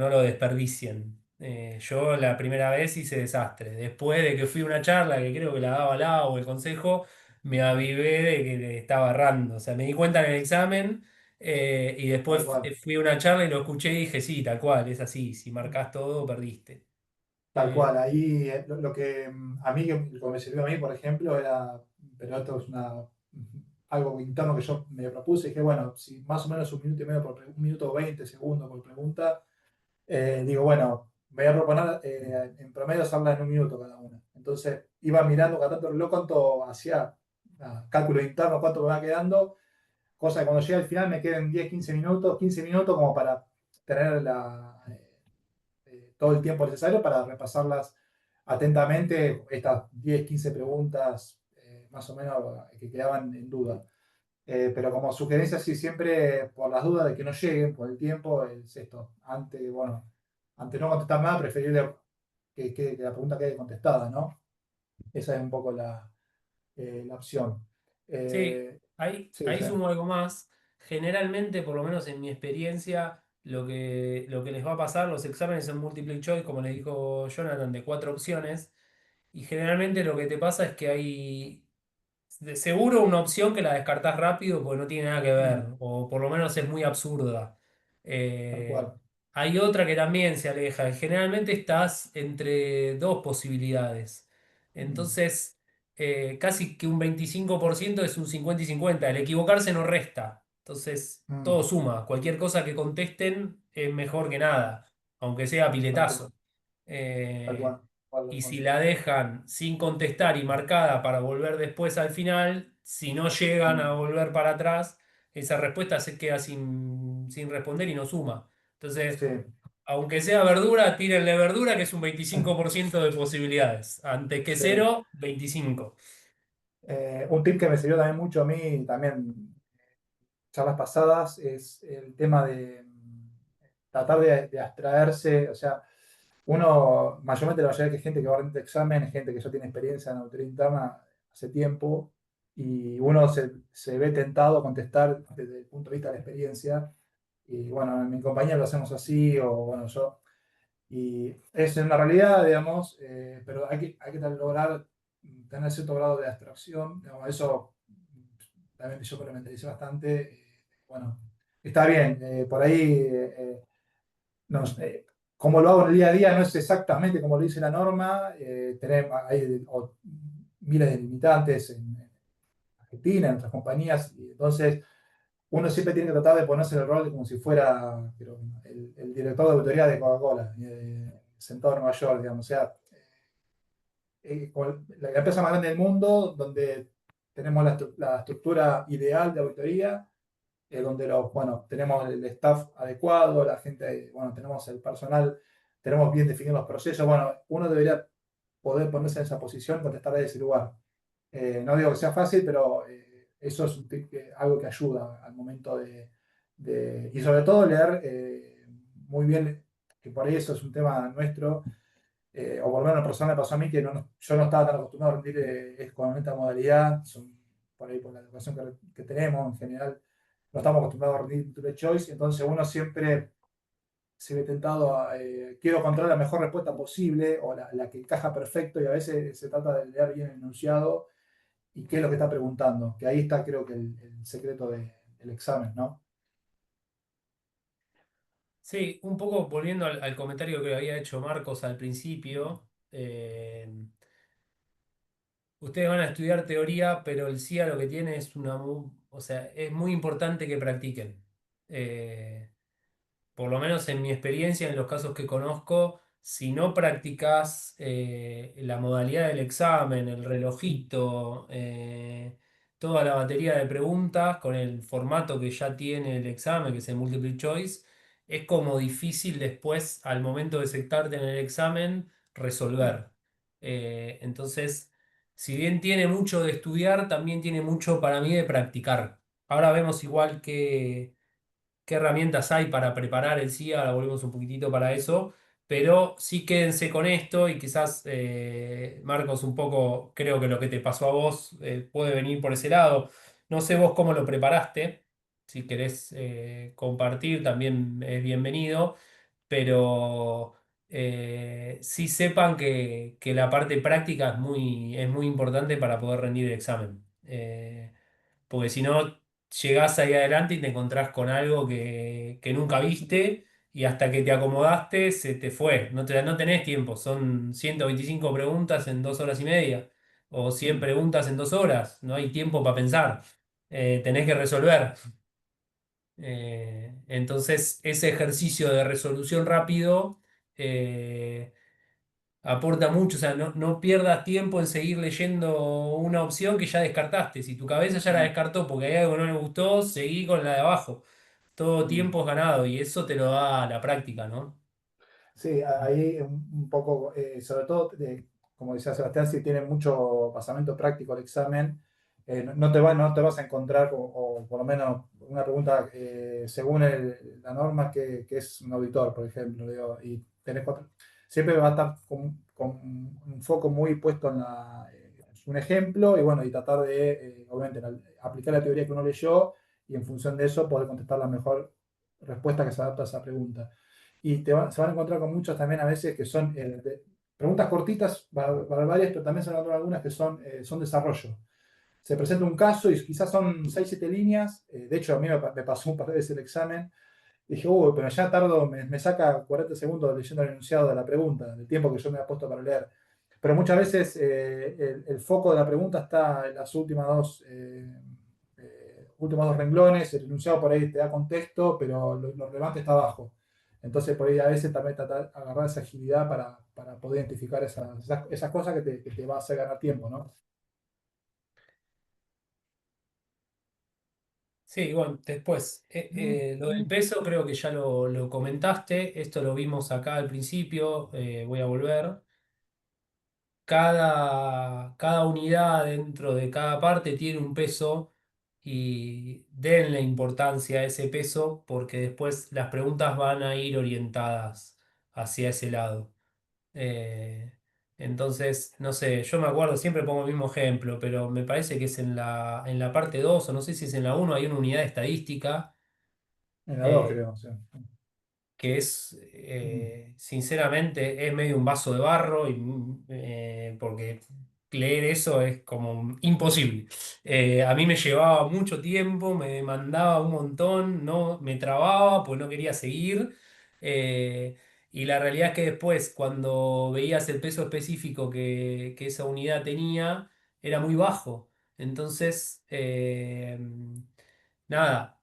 lo desperdicien. Yo la primera vez hice desastre. Después de que fui a una charla que creo que la daba Lau o el consejo, me avivé de que le estaba errando. O sea, me di cuenta en el examen, y tal después cual. fui a una charla y lo escuché y dije, sí, tal cual, es así. Si marcas todo, perdiste. Tal Eh, cual, ahí lo que a mí, lo que me sirvió a mí, por ejemplo, era, pero esto es algo interno que yo me propuse, dije, bueno, si más o menos 1 minuto y medio un minuto o 20 segundos por pregunta, digo, bueno, me voy a proponer en promedio hacerla en 1 minuto cada una. Entonces iba mirando cada tanto el reloj cuánto hacía, cálculo interno, cuánto me va quedando, cosa que cuando llegue al final me queden 10 15 minutos como para tener todo el tiempo necesario para repasarlas atentamente, estas 10 15 preguntas más o menos que quedaban en duda. Pero como sugerencia, sí, siempre por las dudas de que no lleguen, por el tiempo, es esto. Bueno, ante no contestar nada, preferible que la pregunta quede contestada, ¿no? Esa es un poco la opción. Sí, Eh, sí, ahí sí. sumo algo más. Generalmente, por lo menos en mi experiencia, lo que les va a pasar, los exámenes en multiple choice, como le dijo Jonathan, de 4 opciones, y generalmente lo que te pasa es que hay de seguro una opción que la descartás rápido porque no tiene nada que ver, Mm, o por lo menos es muy absurda. tal Eh, cual. hay otra que también se aleja, y generalmente estás entre dos posibilidades. Mm, Entonces, casi que un 25% es un 50 y 50. El equivocarse no resta. Entonces, mm, todo suma. Cualquier cosa que contesten es mejor que nada, aunque sea tal cual. piletazo. Tal Eh, cual. Tal y cual. si la dejan sin contestar y marcada para volver después al final, si no llegan a Mm, volver para atrás, esa respuesta se queda sin responder y no suma. Entonces, sí. aunque sea verdura, tírenle verdura, que es un 25% de posibilidades. Antes que Sí. cero, 25. Un tip que me sirvió también mucho a mí, también charlas pasadas, es el tema de tratar de abstraerse, o sea, uno, mayormente la mayoría de gente que va a rendir examen es gente que ya tiene experiencia en auditoría interna hace tiempo, y uno se ve tentado a contestar desde el punto de vista de la experiencia, y bueno, en mi compañía lo hacemos así, o bueno, yo, y es una realidad, digamos, pero hay que lograr tener cierto grado de abstracción, digamos, eso también yo me lo mentalicé bastante, bueno, está bien, por ahí, no sé, como lo hago en el día a día no es exactamente como lo dice la norma, hay miles de limitantes en Argentina, en otras compañías, y entonces uno siempre tiene que tratar de ponerse en el rol como si fuera el director de auditoría de Coca-Cola, sentado en Nueva York, digamos, o sea, con la empresa más grande del mundo, donde tenemos la estructura ideal de auditoría, donde bueno, tenemos el staff adecuado, la gente, bueno, tenemos el personal, tenemos bien definidos los procesos. Bueno, uno debería poder ponerse en esa posición, contestar desde ese lugar. No digo que sea fácil, pero eso es algo que ayuda al momento y sobre todo leer muy bien que por ahí eso es un tema nuestro, o por lo menos personal me pasó a mí, que yo no estaba tan acostumbrado a rendir con esta modalidad, por ahí por la educación que tenemos en general, no estamos acostumbrados a rendir multiple choice, entonces uno siempre se ve tentado a, quiero encontrar la mejor respuesta posible o la que encaja perfecto y a veces se trata de leer bien el enunciado y qué es lo que está preguntando, que ahí está creo que el secreto del examen, ¿no? Sí, un poco volviendo al comentario que había hecho Marcos al principio. Ustedes van a estudiar teoría, pero el CIA lo que tiene es o sea, es muy importante que practiquen. Eh, por lo menos en mi experiencia, en los casos que conozco, si no practicas la modalidad del examen, el relojito, toda la batería de preguntas con el formato que ya tiene el examen, que es el multiple choice, es como difícil después, al momento de sentarte en el examen, resolver. Entonces, si bien tiene mucho de estudiar, también tiene mucho para mí de practicar. Ahora vemos igual que qué herramientas hay para preparar el CIA, ahora volvemos un poquitito para eso, pero sí quédense con esto y quizás, Marcos, un poco creo que lo que te pasó a vos puede venir por ese lado. No sé vos cómo lo preparaste, si querés compartir también es bienvenido, pero sí sepan que la parte práctica es muy importante para poder rendir el examen. Porque si no, llegás ahí adelante y te encontrás con algo que nunca viste y hasta que te acomodaste se te fue. No tenés tiempo. Son 125 preguntas en 2 horas y media o 100 preguntas en 2 horas. No hay tiempo para pensar. Tenés que resolver. Entonces, ese ejercicio de resolución rápido aporta mucho. O sea, no pierdas tiempo en seguir leyendo una opción que ya descartaste. Si tu cabeza ya la descartó porque hay algo que no le gustó, seguí con la de abajo. Todo tiempo es ganado y eso te lo da la práctica, ¿no? Sí, ahí un poco, sobre todo, como decía Sebastián, si tiene mucho basamento práctico el examen, no te vas a encontrar, o por lo menos una pregunta según la norma que es un auditor, por ejemplo, digo, y siempre va a estar con un foco muy puesto en un ejemplo y bueno, y tratar de, obviamente, aplicar la teoría que uno leyó y en función de eso poder contestar la mejor respuesta que se adapta a esa pregunta. Y se van a encontrar con muchos también a veces que son preguntas cortitas para varias, pero también se van a encontrar algunas que son desarrollo. Se presenta un caso y quizás son 6 7 líneas. De hecho, a mí me pasó un par de veces el examen. Dije, uy, pero ya tardo, me saca 40 segundos leyendo el enunciado de la pregunta, del tiempo que yo me he puesto para leer. Pero muchas veces el foco de la pregunta está en las últimos dos renglones, el enunciado por ahí te da contexto, pero lo relevante está abajo. Entonces, por ahí a veces también tratar de agarrar esa agilidad para poder identificar esas cosas que te va a hacer ganar tiempo, ¿no? Sí, bueno, después, lo del peso creo que ya lo comentaste, esto lo vimos acá al principio, voy a volver. Cada unidad dentro de cada parte tiene un peso y denle importancia a ese peso porque después las preguntas van a ir orientadas hacia ese lado. Eh, entonces, no sé, yo me acuerdo, siempre pongo el mismo ejemplo, pero me parece que es en la parte 2 o no sé si es en la uno hay una unidad de estadística. En la dos, eh, creo. Sí. que es, sinceramente, es medio un vaso de barro, porque leer eso es como imposible. A mí me llevaba mucho tiempo, me demandaba un montón, no, me trababa, pues no quería seguir. eh, y la realidad es que después, cuando veías el peso específico que esa unidad tenía, era muy bajo. Entonces, nada,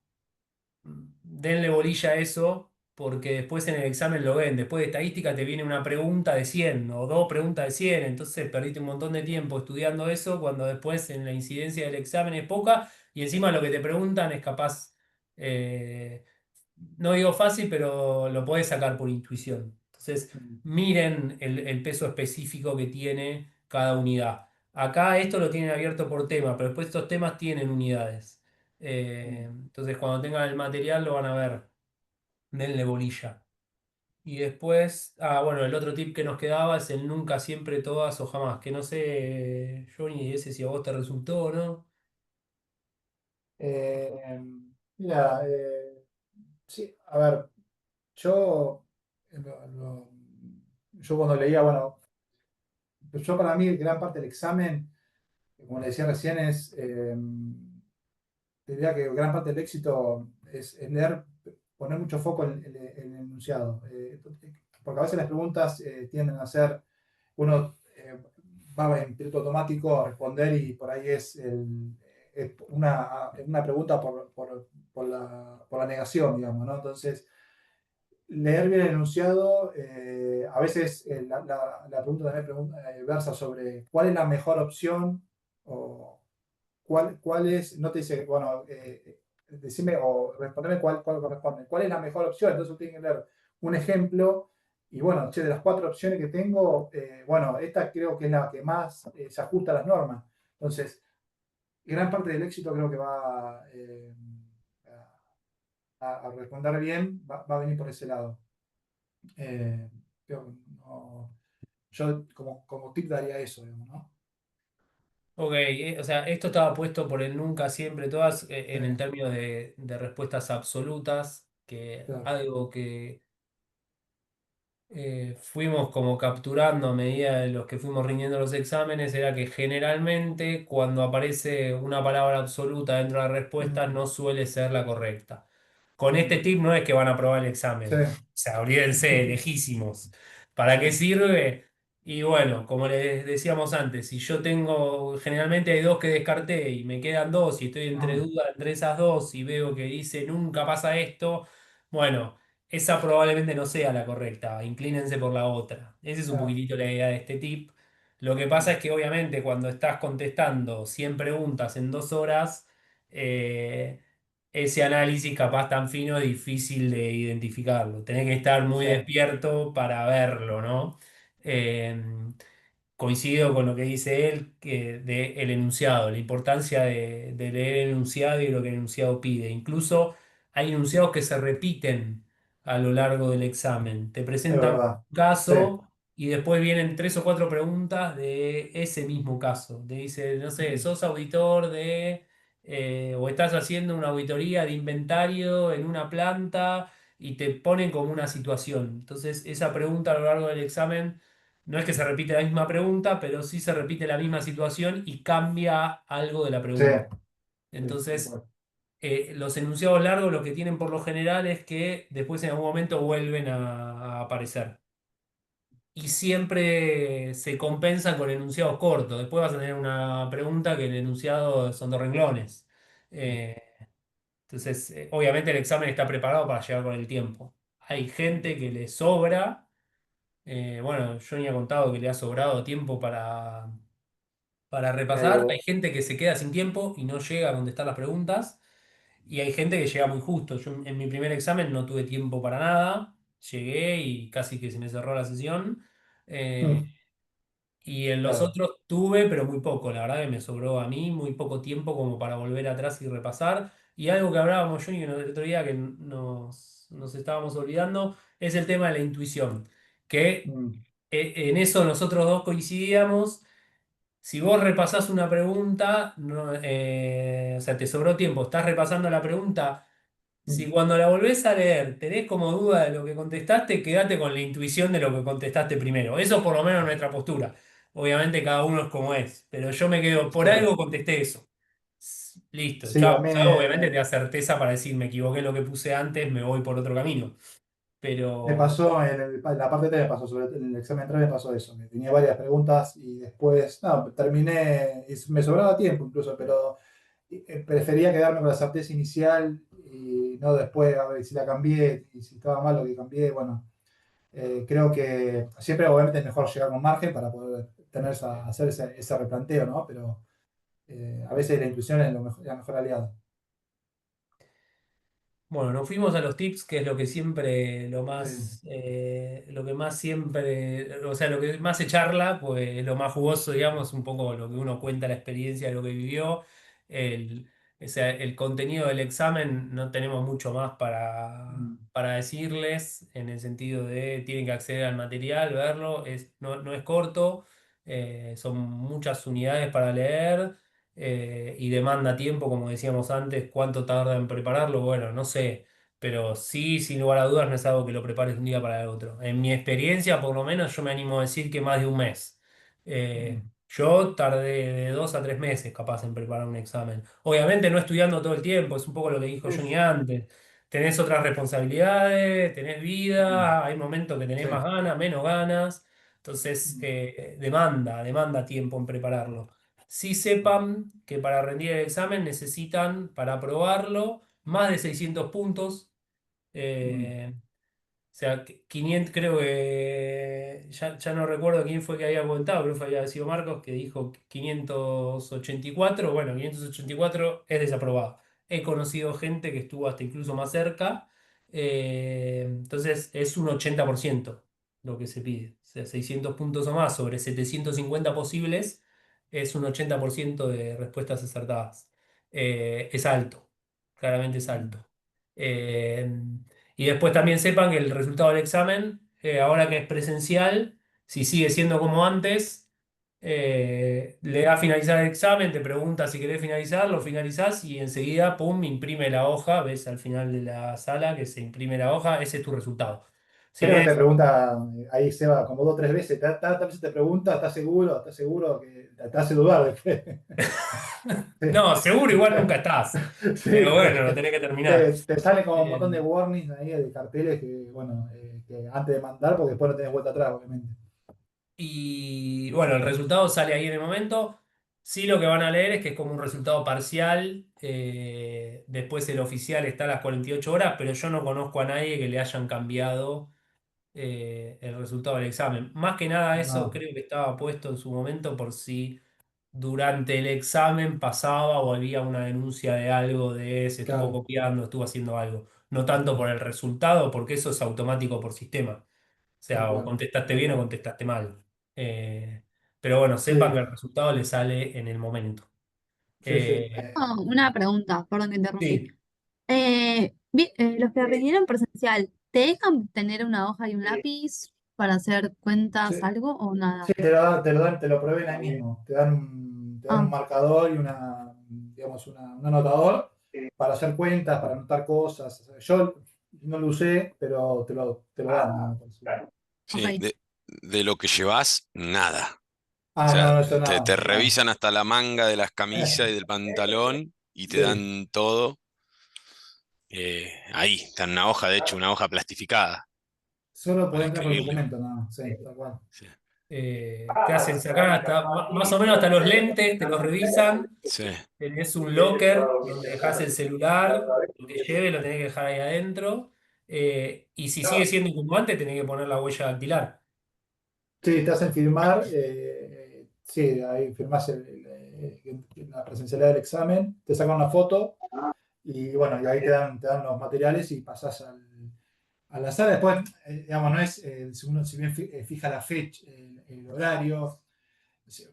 denle bolilla a eso, porque después en el examen lo ven. Después de estadística te viene una pregunta de 100 o dos preguntas de 100, entonces perdiste un montón de tiempo estudiando eso, cuando después en la incidencia del examen es poca y encima lo que te preguntan es capaz, eh, no digo fácil, pero lo podés sacar por intuición. Entonces, miren el peso específico que tiene cada unidad. Acá esto lo tienen abierto por tema, pero después estos temas tienen unidades. Entonces, cuando tengan el material lo van a ver. Denle bolilla. Y después, bueno, el otro tip que nos quedaba es el nunca, siempre, todas o jamás, que no sé, Johnny, ese si a vos te resultó o no. Eh, Mira, sí, a ver, yo, yo cuando leía, bueno, yo para mí gran parte del examen, como le decía recién, es, te diría que gran parte del éxito es leer, poner mucho foco en el enunciado. Porque a veces las preguntas tienden a ser, uno va en piloto automático a responder y por ahí es una pregunta por la negación, digamos, ¿no? Entonces, leer bien el enunciado, a veces la pregunta también versa sobre cuál es la mejor opción o cuál es, no te dice, bueno, decime o respondeme cuál corresponde, cuál es la mejor opción. Entonces usted tiene que leer un ejemplo y bueno, che, de las 4 opciones que tengo, bueno, esta creo que es la que más se ajusta a las normas. Entonces, gran parte del éxito creo que va a responder bien, va a venir por ese lado. Eh, yo como tip daría eso, digamos, ¿no? Ok, o sea, esto estaba puesto por el nunca, siempre, todas, Sí, en el término de respuestas absolutas, que claro. algo que fuimos como capturando a medida de los que fuimos rindiendo los exámenes era que generalmente cuando aparece una palabra absoluta dentro de la respuesta Mm, no suele ser la correcta. Con este mm, tip no es que van a aprobar el sí, examen, o sea, olvídense, lejísimos. ¿Para qué sí, sirve? Y bueno, como les decíamos antes, si yo tengo, generalmente hay dos que descarté y me quedan dos y estoy entre mm, duda entre esas dos y veo que dice nunca pasa esto, bueno, esa probablemente no sea la correcta, inclínense por la otra. Esa es un claro, poquitito la idea de este tip. Lo que pasa mm, es que obviamente cuando estás contestando 100 preguntas en 2 horas, eh, ese análisis capaz tan fino es difícil de identificarlo. Tenés que estar muy sí, despierto para verlo, ¿no? Eh, Coincido con lo que dice él, que de el enunciado, la importancia de leer el enunciado y lo que el enunciado pide. Incluso hay enunciados que se repiten a lo largo del examen. Te es presentan verdad. un Sí, caso y después vienen 3 o 4 preguntas de ese mismo caso. Te dice, no sé, mm, sos auditor o estás haciendo una auditoría de inventario en una planta y te ponen como una situación. Entonces, esa pregunta a lo largo del examen no es que se repite la misma pregunta, pero sí se repite la misma situación y cambia algo de la sí, pregunta. sí, tal Entonces, cual. los enunciados largos lo que tienen por lo general es que después en algún momento vuelven a aparecer. Y siempre se compensa con enunciados cortos. Después vas a tener una pregunta que el enunciado son 2 renglones. Eh, entonces, obviamente el examen está preparado para llegar con el tiempo. Hay gente que le sobra. Bueno, Johnny ha contado que le ha sobrado tiempo para repasar. Hay Eh, gente que se queda sin tiempo y no llega a contestar las preguntas. Y hay gente que llega muy justo. Yo en mi primer examen no tuve tiempo para nada. Llegué y casi que se me cerró la sesión. Eh, mm, y en los claro, otros tuve, pero muy poco. La verdad que me sobró a mí muy poco tiempo como para volver atrás y repasar. Y algo que hablábamos, Johnny, el otro día que nos estábamos olvidando, es el tema de la intuición. Que mm, en eso nosotros dos coincidíamos. Si vos repasás una pregunta, o sea, te sobró tiempo, estás repasando la pregunta, si mm, cuando la volvés a leer tenés como duda de lo que contestaste, quédate con la intuición de lo que contestaste primero. Eso por lo menos es nuestra postura. Obviamente cada uno es como es, pero yo me quedo, por sí, algo contesté eso. Listo, sí, chao. a mí, Chao, obviamente te da certeza para decir, me equivoqué en lo que puse antes, me voy por otro camino. me Pero pasó en la parte 3 me pasó, sobre todo en el examen 3 me pasó eso. Me tenía varias preguntas y después, no, terminé, me sobraba tiempo incluso, pero prefería quedarme con la certeza inicial y no después a ver si la cambié y si estaba mal lo que cambié. Bueno, creo que siempre obviamente es mejor llegar con margen para poder hacer ese replanteo, ¿no? Pero a veces la intuición es la mejor aliada. bueno, nos fuimos a los tips, que es lo que siempre, Sí, lo que más siempre, o sea, lo que más se charla, pues lo más jugoso, digamos, un poco lo que uno cuenta, la experiencia de lo que vivió, el- O sea, el contenido del examen no tenemos mucho más Mm. para decirles, en el sentido de tienen que acceder al material, verlo, no es corto, son muchas unidades para leer y demanda tiempo, como decíamos antes. ¿Cuánto tarda en prepararlo? Bueno, no sé, pero sí, sin lugar a dudas, no es algo que lo prepares de un día para el otro. En mi experiencia, por lo menos, yo me animo a decir que más de un mes. Yo tardé de 2 a 3 meses capaz en preparar un examen. Obviamente no estudiando todo el tiempo, es un poco lo que dijo Johnny antes. Tenés otras responsabilidades, tenés vida, hay momentos que tenés Sí. más ganas, menos ganas. Entonces, demanda tiempo en prepararlo. Sí sepan que para rendir el examen necesitan, para aprobarlo, más de 600 puntos. eh, o sea, 500, creo que ya no recuerdo quién fue que había comentado, creo que había sido Marcos que dijo 584. Bueno, 584 es desaprobado. He conocido gente que estuvo hasta incluso más cerca. Entonces es un 80% lo que se pide. O sea, 600 puntos o más sobre 750 posibles es un 80% de respuestas acertadas. Es alto, claramente es alto. Eh, y después también sepan que el resultado del examen, ahora que es presencial, si sigue siendo como antes, le da a finalizar el examen, te pregunta si querés finalizar, lo finalizás y enseguida, pum, imprime la hoja, ves al final de la sala que se imprime la hoja, ese es tu resultado. Si Creo que te tenés- pregunta, ahí Seba, como 2 o 3 veces, tantas veces te pregunta, ¿estás seguro? ¿Estás seguro? Que te hace dudar después. No, seguro igual nunca estás, Sí, pero bueno, lo porque tenés que terminar. te sale como un Eh, montón de warnings ahí, de carteles que, bueno, que antes de mandar, porque después no tenés vuelta atrás, obviamente. Y bueno, el resultado sale ahí en el momento. Sí, lo que van a leer es que es como un resultado parcial. Después el oficial está a las 48 horas, pero yo no conozco a nadie que le hayan cambiado el resultado del examen. Más que nada eso No, creo que estaba puesto en su momento por si durante el examen pasaba o había una denuncia de algo de se estuvo claro, copiando, estuvo haciendo algo. No tanto por el resultado, porque eso es automático por sistema. O tal sea, o cual. contestaste bien o contestaste mal. Eh, pero bueno, sepan que Sí, el resultado le sale en el momento. sí, sí. Oh, una pregunta, perdón que interrumpí. Sí, Los que rindieron presencial, ¿te dejan tener una hoja y un lápiz para hacer cuentas, Sí, algo o sí, nada? te lo prueben ahí mismo. Te dan un Ah, marcador y digamos, un anotador para hacer cuentas, para anotar cosas. O sea, yo no lo usé, pero te lo dan, digamos, por si- ok. Sí, de lo que llevas, nada. O Ah, no, sea, no, eso te nada, nada. revisan hasta la manga de las camisas y del pantalón y te Sí, dan todo ahí. Está en una hoja, de hecho, una hoja plastificada solo para podés entrar con el escribirle. documento, nada, sí, tal cual. Sí, te hacen sacar hasta más o menos hasta los lentes, te los revisan. sí. Tenés un locker donde dejás el celular, lo que lleve lo tenés que dejar ahí adentro. Y si sigue siendo incumplente, tenés que poner la huella dactilar. Sí, te hacen firmar, sí, ahí firmás la presencialidad del examen, te sacan una foto y bueno, y ahí te dan los materiales y pasás a la sala. Después, digamos, no es, si uno si bien fija la fecha, el horario,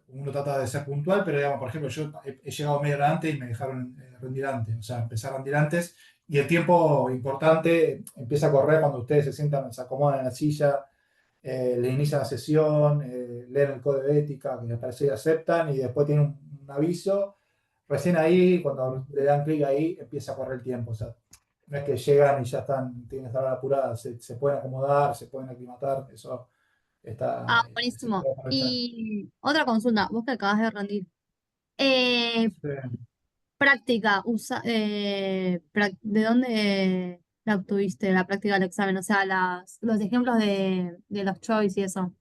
uno trata de ser puntual, pero digamos, por ejemplo, yo he llegado media hora antes y me dejaron rendir antes, o sea, empezar a rendir antes y el tiempo importante empieza a correr cuando ustedes se sientan, se acomodan en la silla, le inician la sesión, leen el código de ética, que me parece que aceptan, y después tienen un aviso. Recién ahí, cuando le dan clic ahí, empieza a correr el tiempo. O sea, no es que llegan y ya tienen que estar apuradas, se pueden acomodar, se pueden aclimatar, eso Ah, se buenísimo. puede aprovechar. Y otra consulta, vos que acabas de rendir. Eh, Sí. práctica, ¿de dónde la obtuviste, la práctica del examen? O sea, los ejemplos de los choice y eso.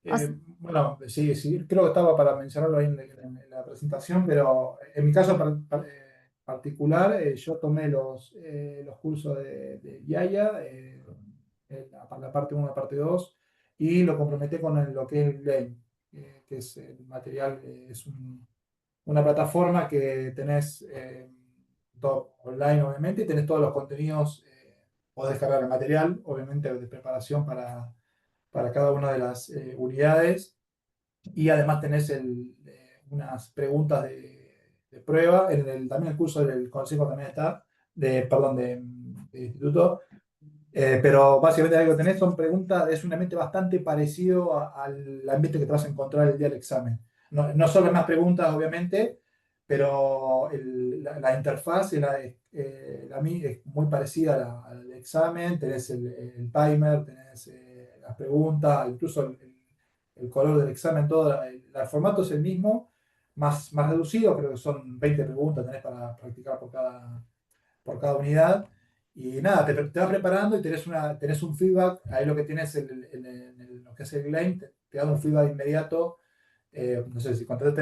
O s- Bueno, sí, sí, creo que estaba para mencionarlo ahí en la presentación, pero en mi caso particular, yo tomé los cursos de Yaya, la parte 1 y la parte 2, y lo complementé con lo que es Learn, que es el material, es una plataforma que tenés todo online, obviamente, y tenés todos los contenidos, podés descargar el material, obviamente, de preparación para cada una de las unidades y además tenés unas preguntas de prueba. También el curso del consejo también está, perdón, de instituto. Pero básicamente algo que tenés son preguntas, es un ambiente bastante parecido al ambiente que te vas a encontrar el día del examen. No, no solo más preguntas, obviamente, pero la interfaz es muy parecida al examen. Tenés el timer, tenés las preguntas, incluso el color del examen, todo. El formato es el mismo, más reducido, creo que son 20 preguntas tenés para practicar por cada unidad. Y nada, te vas preparando y tenés un feedback. Ahí lo que tienes lo que es el Gleim, te da un feedback inmediato. No sé, si cuando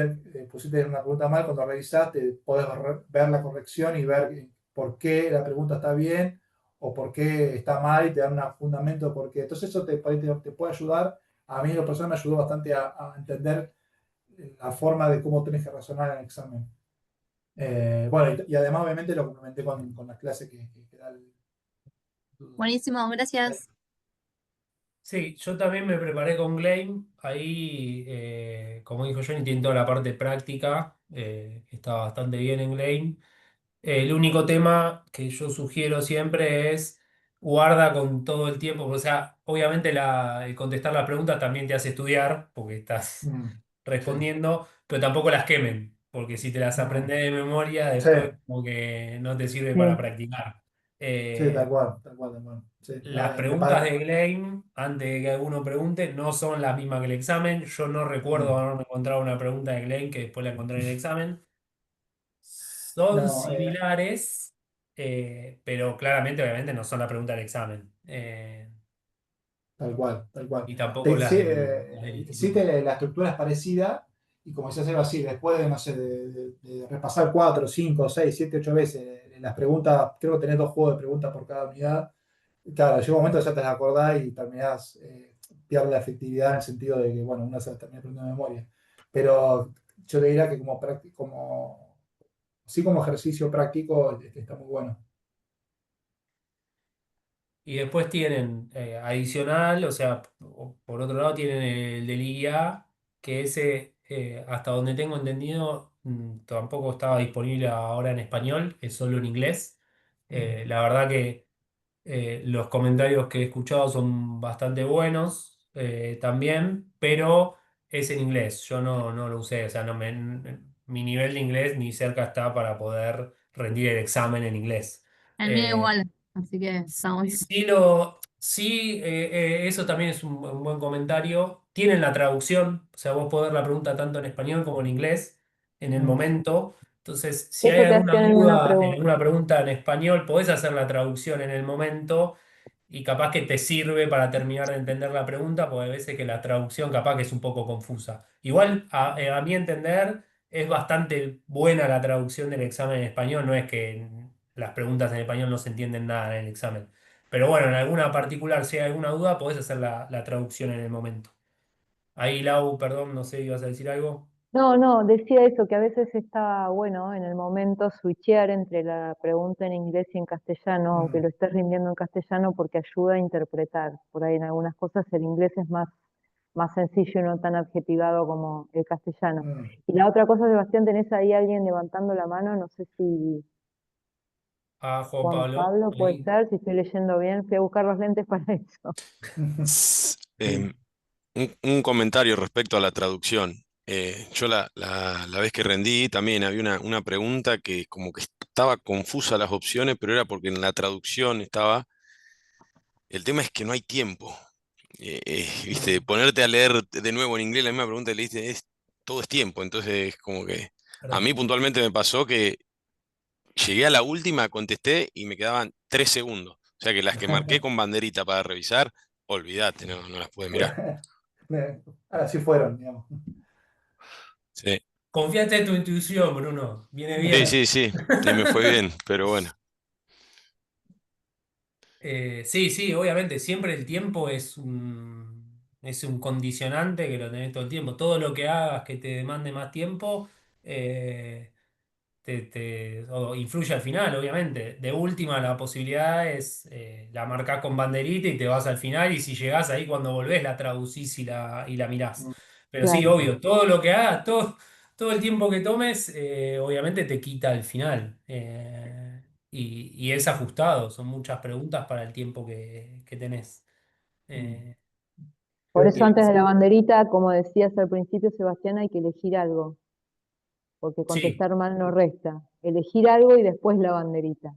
pusiste una pregunta mal, cuando revisaste, podés ver la corrección y ver por qué la pregunta está bien o por qué está mal y te dan un fundamento de por qué. Entonces eso te puede ayudar. A mí, lo personal, me ayudó bastante a entender la forma de cómo tenés que razonar en el examen. Bueno, y además, obviamente, lo complementé con las clases que da el. Buenísimo, gracias. Sí, yo también me preparé con Gleim. Ahí, como dijo Johnny, tiene toda la parte práctica, que está bastante bien en Gleim. El único tema que yo sugiero siempre es guarda con todo el tiempo. O sea, obviamente el contestar las preguntas también te hace estudiar, porque estás Sí. respondiendo, pero tampoco las quemen, porque si te las aprendes de memoria, Sí, después como que no te sirve para Sí. practicar. sí, tal Eh, cual, tal cual, tal cual. Sí, las preguntas de Gleim, antes de que alguno pregunte, no son las mismas que el examen. Yo no recuerdo haberme encontrado una pregunta de Gleim que después la encontré en el examen. Son No, similares, pero claramente, obviamente, no son la pregunta del examen. tal cual, tal cual. Y tampoco las Sí, del sí instituto. la estructura es parecida y como decía Seba, así, después de, no sé, de repasar 4, 5, 6, 7, 8 veces las preguntas, creo que tenés 2 juegos de preguntas por cada unidad. Claro, llega un momento que ya te las acordás y terminás, pierde la efectividad en el sentido de que, bueno, uno se las termina aprendiendo de memoria. Pero yo te diría que sí, como ejercicio práctico, está muy bueno. Y después tienen adicional, o sea, por otro lado tienen el del IA, que ese, hasta donde tengo entendido, tampoco estaba disponible ahora en español, es solo en inglés. La verdad que los comentarios que he escuchado son bastante buenos también, pero es en inglés. Yo no lo usé, o sea, mi nivel de inglés ni cerca está para poder rendir el examen en inglés. El mío Eh, igual, así que estamos bien. Eso también es un buen comentario. Tienen la traducción, o sea, vos podés ver la pregunta tanto en español como en inglés en el Mm. momento. Entonces, si hay Eso te alguna hacían en una duda en pregunta. alguna pregunta en español, podés hacer la traducción en el momento y capaz que te sirve para terminar de entender la pregunta, porque hay veces que la traducción capaz que es un poco confusa. Igual, a mi entender, es bastante buena la traducción del examen en español, no es que las preguntas en español no se entienden nada en el examen. Pero bueno, en alguna particular, si hay alguna duda, podés hacer la traducción en el momento. Ahí, Lau, perdón, no sé, ibas a decir algo. No, no, decía eso, que a veces está bueno en el momento switchear entre la pregunta en inglés y en castellano, aunque Mm. lo estés rindiendo en castellano, porque ayuda a interpretar. Por ahí en algunas cosas el inglés es más sencillo y no tan adjetivado como el castellano. Mm. Y la otra cosa, Sebastián, tenés ahí alguien levantando la mano, no sé si A Juan Juan Pablo, Pablo puede ahí. ser, si estoy leyendo bien, fui a buscar los lentes para eso. S- Sí. em, un comentario respecto a la traducción. Yo la vez que rendí también había una pregunta que como que estaba confusa las opciones, pero era porque en la traducción estaba. El tema es que no hay tiempo. Viste, Mm. ponerte a leer de nuevo en inglés la misma pregunta que leíste, todo es tiempo. Entonces, como que a mí Perdón. puntualmente me pasó que llegué a la última, contesté y me quedaban 3 segundos. O sea que las que marqué con banderita para revisar, olvídate, no las pude mirar. Ahora sí fueron, digamos. Sí, Confiaste en tu intuición, Bruno. Viene sí, bien. sí, sí. Y me fue bien, pero bueno. Sí, sí, obviamente, siempre el tiempo es un condicionante que lo tenés todo el tiempo. Todo lo que hagas que te demande más tiempo eh, o influye al final, obviamente. De última, la posibilidad es la marcás con banderita y te vas al final, y si llegás ahí cuando volvés, la traducís y la mirás. Mm. Pero sí, Claro. obvio, todo lo que hagas, todo el tiempo que tomes, obviamente te quita al final. Y es ajustado, son muchas preguntas para el tiempo que tenés. Eh, Por Eh, eso eh, antes de la banderita, como decías al principio, Sebastián, hay que elegir algo, porque sí, contestar mal no resta. Elegir algo y después la banderita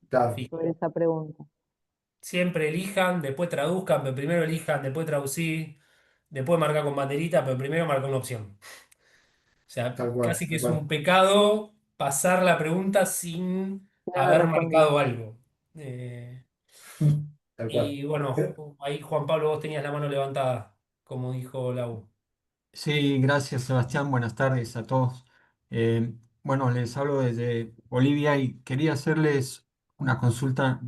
claro, fijo. sobre esa pregunta. Siempre elijan, después traduzcan, pero primero elijan, después traducí, después marcar con banderita, pero primero marcar una opción. O sea, tal cual, casi que tal es un cual. pecado pasar la pregunta sin Sin haber haber respondido. marcado algo. Eh, Tal cual. y bueno, ahí Juan Pablo, vos tenías la mano levantada, como dijo Lau. Sí, gracias Sebastián, buenas tardes a todos. Bueno, les hablo desde Bolivia y quería hacerles una consulta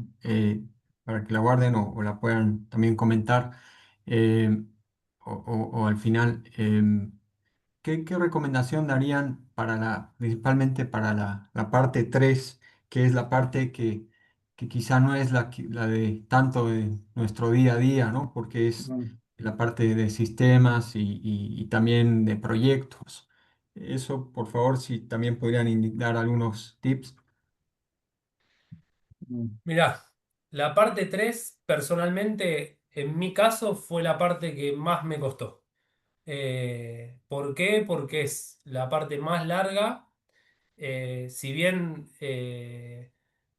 para que la guarden o la puedan también comentar eh, o al final. ¿Qué recomendación darían para principalmente para la parte 3, que es la parte que quizá no es la de tanto de nuestro día a día, ¿no? Porque es Mm, la parte de sistemas y también de proyectos. Eso, por favor, si también podrían dar algunos tips. mm, Mirá, la parte 3 personalmente, en mi caso, fue la parte que más me costó. ¿Por qué? Porque es la parte más larga. Si bien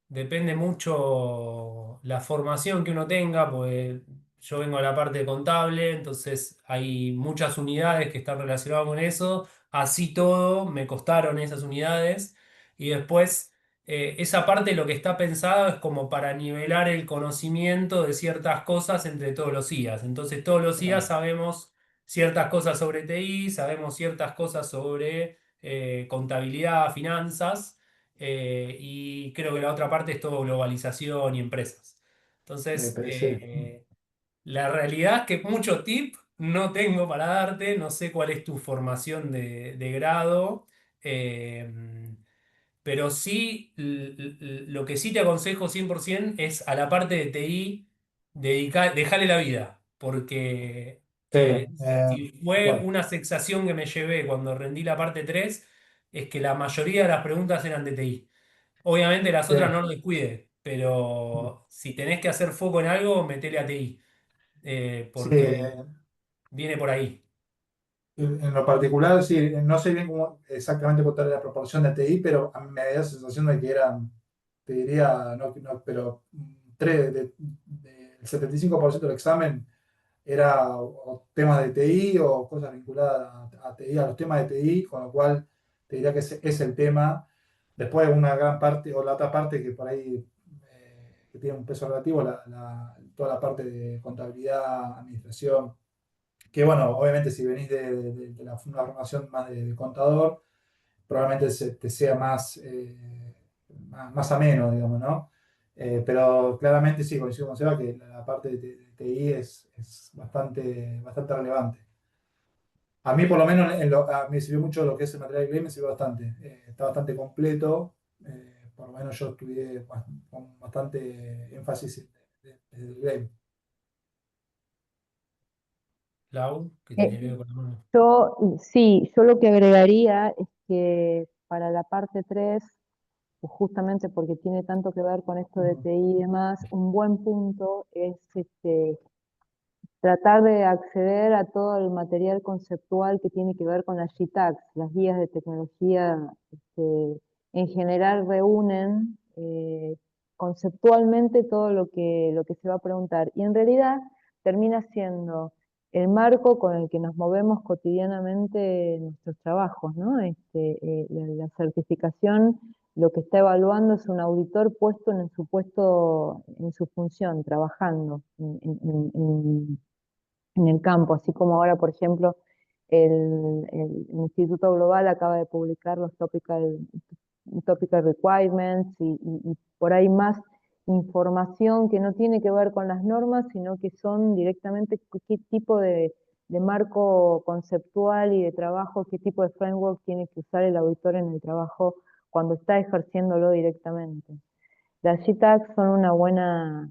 depende mucho la formación que uno tenga, pues yo vengo de la parte contable, entonces hay muchas unidades que están relacionadas con eso. Así todo, me costaron esas unidades. Y después, esa parte lo que está pensado es como para nivelar el conocimiento de ciertas cosas entre todos los IAs. Entonces, todos los IAs claro. sabemos ciertas cosas sobre TI, sabemos ciertas cosas sobre contabilidad, finanzas, y creo que la otra parte es todo globalización y empresas. Entonces, Sí. la realidad es que mucho tip no tengo para darte, no sé cuál es tu formación de grado, pero sí, lo que sí te aconsejo 100% es a la parte de TI, dejarle la vida, porque Sí, si tal fue cual. una sensación que me llevé cuando rendí la parte 3 es que la mayoría de las preguntas eran de TI. Obviamente las Sí, otras no lo descuide, pero si tenés que hacer foco en algo, metele a TI, sí, porque viene por ahí. en lo particular, sí, no sé bien cómo exactamente contar la proporción de TI, pero a mí me da la sensación de que eran, te diría, pero el 75% del examen era o temas de TI o cosas vinculadas a TI, a los temas de TI, con lo cual te diría que ese es el tema. Después una gran parte, o la otra parte que por ahí que tiene un peso relativo, toda la parte de contabilidad, administración, que bueno, obviamente si venís de una formación más de contador, probablemente te sea más ameno, digamos, ¿no? Pero claramente sí, coincido con Seba que la parte de TI es bastante relevante. A mí por lo menos me sirvió mucho lo que es el material de Gleim, me sirvió bastante. Está bastante completo. Por lo menos yo estudié con bastante énfasis en el Gleim. Lau, que Eh, te veo con la mano. sí, yo lo que agregaría es que para la parte 3, pues justamente porque tiene tanto que ver con esto de Mm, TI y demás, un buen punto es tratar de acceder a todo el material conceptual que tiene que ver con las GTACs, las guías de tecnología, en general reúnen conceptualmente todo lo que se va a preguntar. Y en realidad termina siendo el marco con el que nos movemos cotidianamente en nuestros trabajos, ¿no? La certificación lo que está evaluando es un auditor puesto en su puesto, en su función, trabajando en el campo, así como ahora, por ejemplo, el Instituto Global acaba de publicar los topical requirements y por ahí más información que no tiene que ver con las normas, sino que son directamente qué tipo de marco conceptual y de trabajo, qué tipo de framework tiene que usar el auditor en el trabajo cuando está ejerciéndolo directamente. Las GTACs son una buena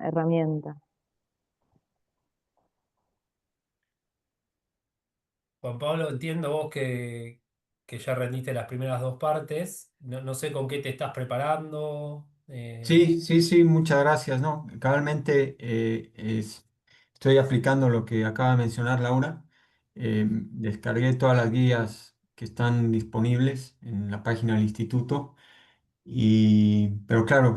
herramienta. Juan Pablo, entiendo vos que ya rendiste las primeras dos partes. No sé con qué te estás preparando. Sí, sí, sí, muchas gracias, ¿no? Cabalmente estoy aplicando lo que acaba de mencionar Laura. Descargué todas las guías que están disponibles en la página del instituto, pero claro,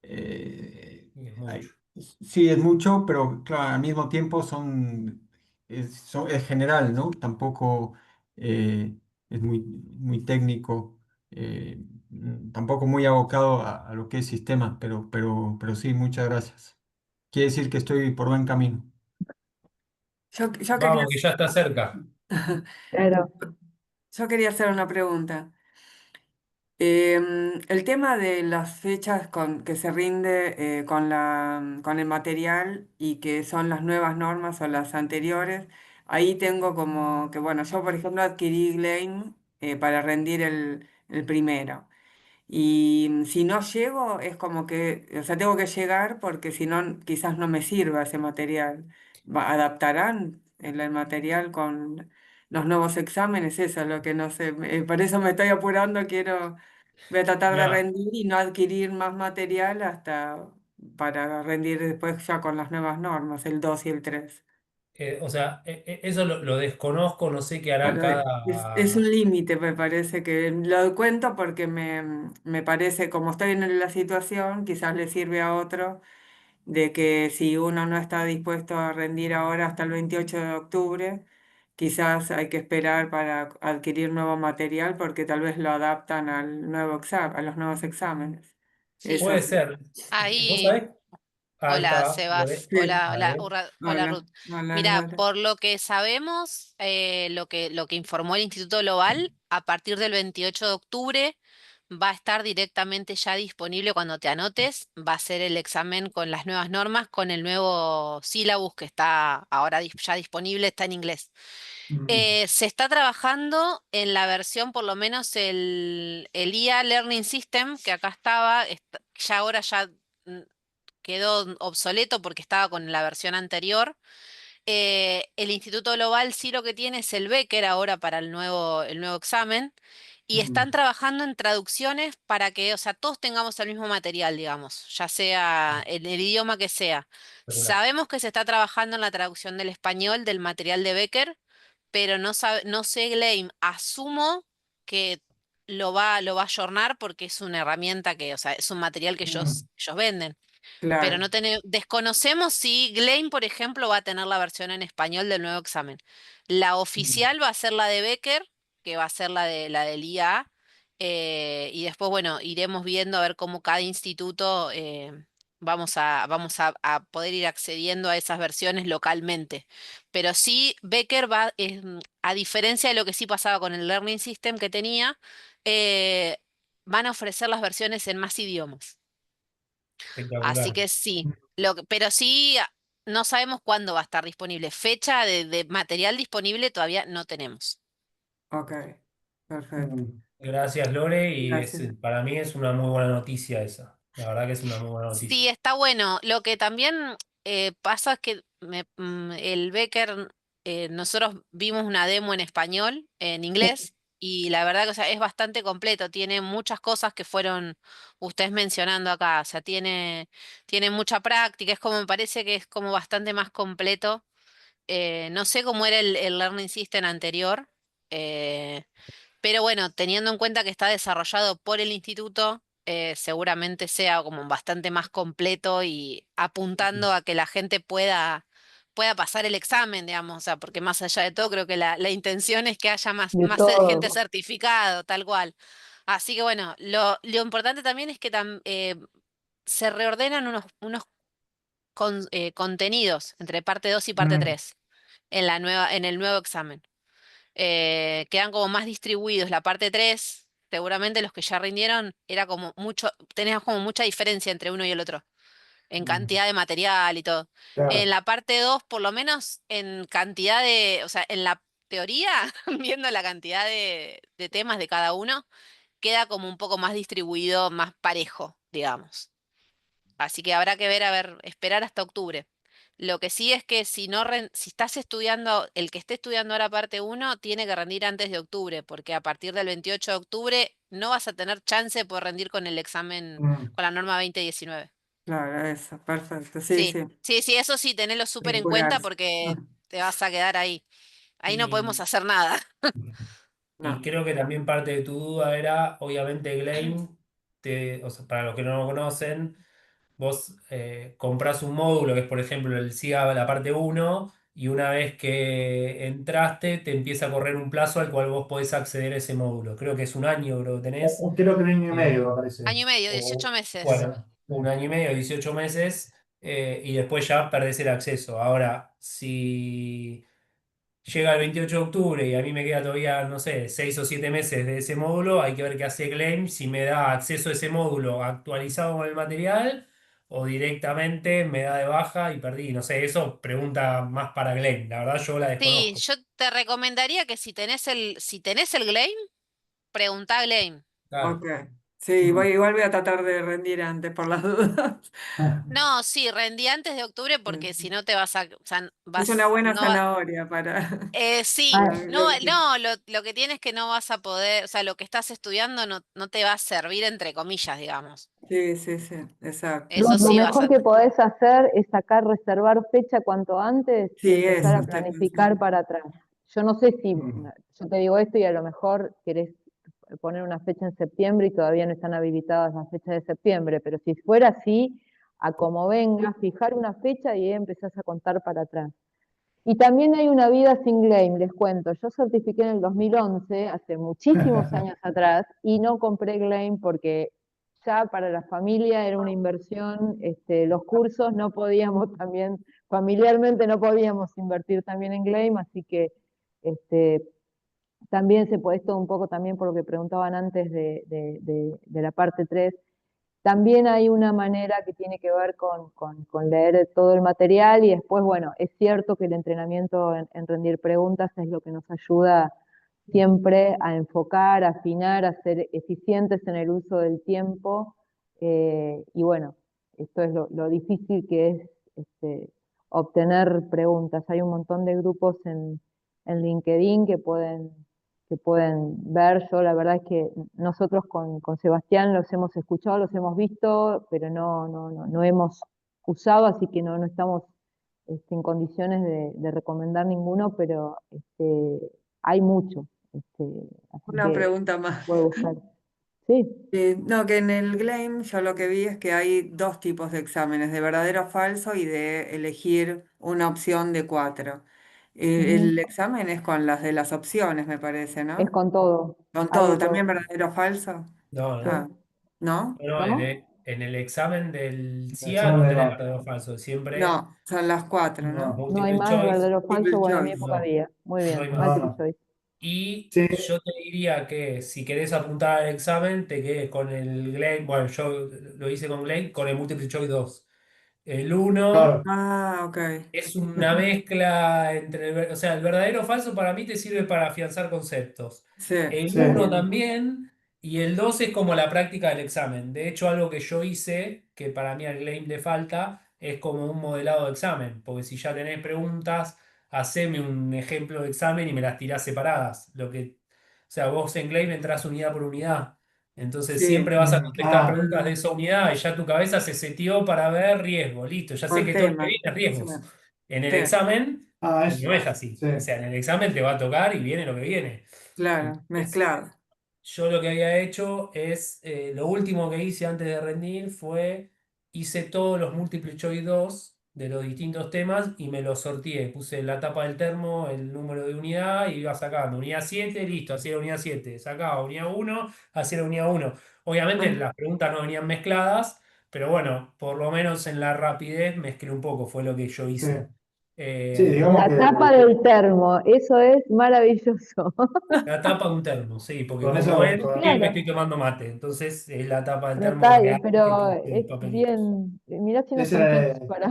eh, Y es hay- mucho. sí, es mucho, pero claro, al mismo tiempo es general, ¿no? Tampoco es muy técnico. Tampoco muy abocado a lo que es sistemas, pero sí, muchas gracias. Quiere decir que estoy por buen camino. Yo quería, Vamos, que ya está cerca. Claro. yo quería hacer una pregunta. El tema de las fechas que se rinde con el material y que son las nuevas normas o las anteriores, ahí tengo como que, bueno, yo por ejemplo adquirí Gleim para rendir el primero. Y si no llego, es como que, o sea, tengo que llegar porque si no, quizás no me sirva ese material. ¿Adaptarán el material con los nuevos exámenes? Eso es lo que no sé. Por eso me estoy apurando, voy a tratar de Mirá, rendir y no adquirir más material hasta para rendir después ya con las nuevas normas, el 2 y el 3. o sea, eso lo desconozco, no sé qué hará Bueno, es un cada... límite, me parece que lo cuento porque me parece, como estoy en la situación, quizás le sirve a otro, de que si uno no está dispuesto a rendir ahora hasta el 28 de octubre, quizás hay que esperar para adquirir nuevo material porque tal vez lo adaptan al nuevo a los nuevos exámenes. Sí, Eso Puede sí. ser. ¿Vos ahí, sabés? Ahí hola está, Sebas, Lore. Sí. hola, A hola, ver. Hola Ruth. Hola, hola, Mira, Laura. por lo que sabemos, lo que informó el Instituto Global, a partir del 28 de octubre va a estar directamente ya disponible cuando te anotes, va a ser el examen con las nuevas normas, con el nuevo sílabus que está ahora ya disponible, está en inglés. Se está trabajando en la versión, por lo menos el IA Learning System, que acá estaba, ya ahora ya mm, quedó obsoleto porque estaba con la versión anterior. El Instituto Global sí lo que tiene es el Becker ahora para el nuevo examen. Y están trabajando en traducciones para que, o sea, todos tengamos el mismo material, digamos, ya sea en el idioma que sea. Espectacular. Sabemos que se está trabajando en la traducción del español del material de Becker, pero no sé, Gleim, asumo que lo va a ayornar porque es una herramienta que, o sea, es un material que ellos venden. Pero Claro. desconocemos si Gleim, por ejemplo, va a tener la versión en español del nuevo examen. La oficial va a ser la de Becker, que va a ser la del IA, y después, bueno, iremos viendo a ver cómo cada instituto a poder ir accediendo a esas versiones localmente. Pero sí, Becker a diferencia de lo que sí pasaba con el Learning System que tenía, eh, van a ofrecer las versiones en más idiomas. Así Espectacular. que sí, pero sí, no sabemos cuándo va a estar disponible. Fecha de material disponible todavía no tenemos. Ok, perfecto. Gracias, Lore, y Gracias. para mí es una muy buena noticia esa. La verdad que es una muy buena Sí, noticia. está bueno. Lo que también pasa es que el Becker, nosotros vimos una demo en español, en inglés, y la verdad que o sea, es bastante completo. Tiene muchas cosas que fueron ustedes mencionando acá. O sea, tiene mucha práctica. Es como, me parece que es como bastante más completo. No sé cómo era el Learning System anterior, eh, pero bueno, teniendo en cuenta que está desarrollado por el instituto, seguramente sea como bastante más completo y apuntando a que la gente pueda pasar el examen, digamos, o sea, porque más allá de todo, creo que la intención es que haya De gente todo. certificado, tal cual. Así que bueno, lo importante también es que se reordenan unos contenidos entre parte 2 y parte 3 en el nuevo examen. Quedan como más distribuidos. La parte 3 seguramente los que ya rindieron, tenías como mucha diferencia entre uno y el otro, en cantidad de material y todo. En Claro. la parte 2 por lo menos en cantidad o sea, en la teoría, viendo la cantidad de temas de cada uno, queda como un poco más distribuido, más parejo, digamos. Así que habrá que ver, a ver, esperar hasta octubre. Lo que sí es que si estás estudiando, el que esté estudiando ahora parte 1 tiene que rendir antes de octubre, porque a partir del 28 de octubre no vas a tener chance de poder rendir con el examen, Mm, con la norma 2019. Claro, eso, perfecto. Sí, Sí, sí. sí, eso sí, tenelo súper en cuenta Apurarse. porque te vas a quedar ahí. Ahí no podemos Y, hacer nada. y No. creo que también parte de tu duda era, obviamente, Gleim, o sea, para los que no lo conocen, vos comprás un módulo que es, por ejemplo, el CIA, la parte 1, y una vez que entraste, te empieza a correr un plazo al cual vos podés acceder a ese módulo. Creo que es un año, creo que tenés. creo que un año y Eh, medio, me parece. Año y medio, 18 o, meses. bueno, un año y medio, 18 meses, y después ya perdés el acceso. Ahora, si llega el 28 de octubre y a mí me queda todavía, no sé, 6 o 7 meses de ese módulo, hay que ver qué hace Gleim, si me da acceso a ese módulo actualizado con el material o directamente me da de baja y perdí. No sé, eso pregunta más para Gleim. La verdad yo la Sí, desconozco. yo te recomendaría que si tenés el Gleim, preguntá a Gleim. Claro. Ok. Sí, Mm. igual voy a tratar de rendir antes por las dudas. No, sí, rendí antes de octubre porque si no te vas a, o sea, Es una buena no va, zanahoria para, sí, Ah, para no, Gleikim. no, lo que tienes que no vas a poder, o sea, lo que estás estudiando no te va a servir entre comillas, digamos. Sí, sí, sí, exacto. Eso lo sí vas mejor a, que podés hacer es reservar fecha cuanto antes y Sí, empezar eso a estoy planificar pensando. para atrás. Yo no sé si, Mm. yo te digo esto y a lo mejor querés poner una fecha en septiembre y todavía no están habilitadas las fechas de septiembre, pero si fuera así, a como venga, fijar una fecha y ahí empezás a contar para atrás. Y también hay una vida sin Gleim, les cuento. Yo certifiqué en el 2011, hace muchísimos años atrás, y no compré Gleim porque ya para la familia era una inversión, los cursos no podíamos también, familiarmente no podíamos invertir también en Gleim, así que este, también se puede, esto un poco también por lo que preguntaban antes de la parte 3. También hay una manera que tiene que ver con leer todo el material y después, bueno, es cierto que el entrenamiento en rendir preguntas es lo que nos ayuda siempre a enfocar, a afinar, a ser eficientes en el uso del tiempo. Y bueno, esto es lo difícil que es obtener preguntas. Hay un montón de grupos en LinkedIn que pueden ver. Yo la verdad es que nosotros con Sebastián los hemos escuchado, los hemos visto, pero no hemos usado, así que no estamos en condiciones de recomendar ninguno, pero hay mucho, así Una que pregunta más. puede buscar. Sí, No, que en el Gleim yo lo que vi es que hay dos tipos de exámenes, de verdadero o falso y de elegir una opción de 4. ujú, El examen es con las de las opciones, me parece, es ¿no? con todo, Con hay de todo, también todo. verdadero o falso. No, Sí, no. Ah, ¿no? No, ¿no? en el examen del El CIA examen no de tenés no. verdadero o falso. Siempre No, son las 4, ¿no? No, No hay multiple más choice. verdadero o falso, Multiple bueno, en mi choice. época No, había. Muy no bien, hay no, más. multiple no. choice. Y Sí, yo te diría que si querés apuntar al examen, te quedes con el Gleim. Bueno, yo lo hice con Gleim, con el Multiple Choice 2. El uno claro. Ah, ok. es una mezcla entre o sea, el verdadero o falso para mí te sirve para afianzar conceptos. Sí, El Sí, uno entiendo. también, y el 2 es como la práctica del examen. De hecho, algo que yo hice, que para mí al Gleim le falta, es como un modelado de examen. Porque si ya tenés preguntas, haceme un ejemplo de examen y me las tirás separadas. O sea, vos en Gleim entrás unidad por unidad. Entonces Sí, siempre vas a mm, contestar ah, preguntas de esa unidad y ya tu cabeza se setió para ver riesgo. Listo, ya sé por que todo lo que tema. viene es Sí, riesgos. En el sí, examen no eso. es así. Sí, O sea, en el examen te va a tocar y viene lo que viene. claro, Entonces, mezclado. yo lo que había hecho es, lo último que hice antes de rendir fue, hice todos los múltiples choice 2 de los distintos temas y me los sorteé. Puse la tapa del termo, el número de unidad y iba sacando unidad 7 listo, hacía la unidad 7. Sacaba unidad 1 hacía la unidad 1. Obviamente Ah, las preguntas no venían mezcladas, pero bueno, por lo menos en la rapidez mezclé un poco, fue lo que yo sí. hice. Sí, digamos La tapa que del termo, eso es maravilloso. La tapa de un termo, sí, porque con como eso, ven, siempre Claro, estoy tomando mate, entonces es la tapa del termo detalle, real que pero puse es papelitos. bien. Mirá si no ese son era, tips para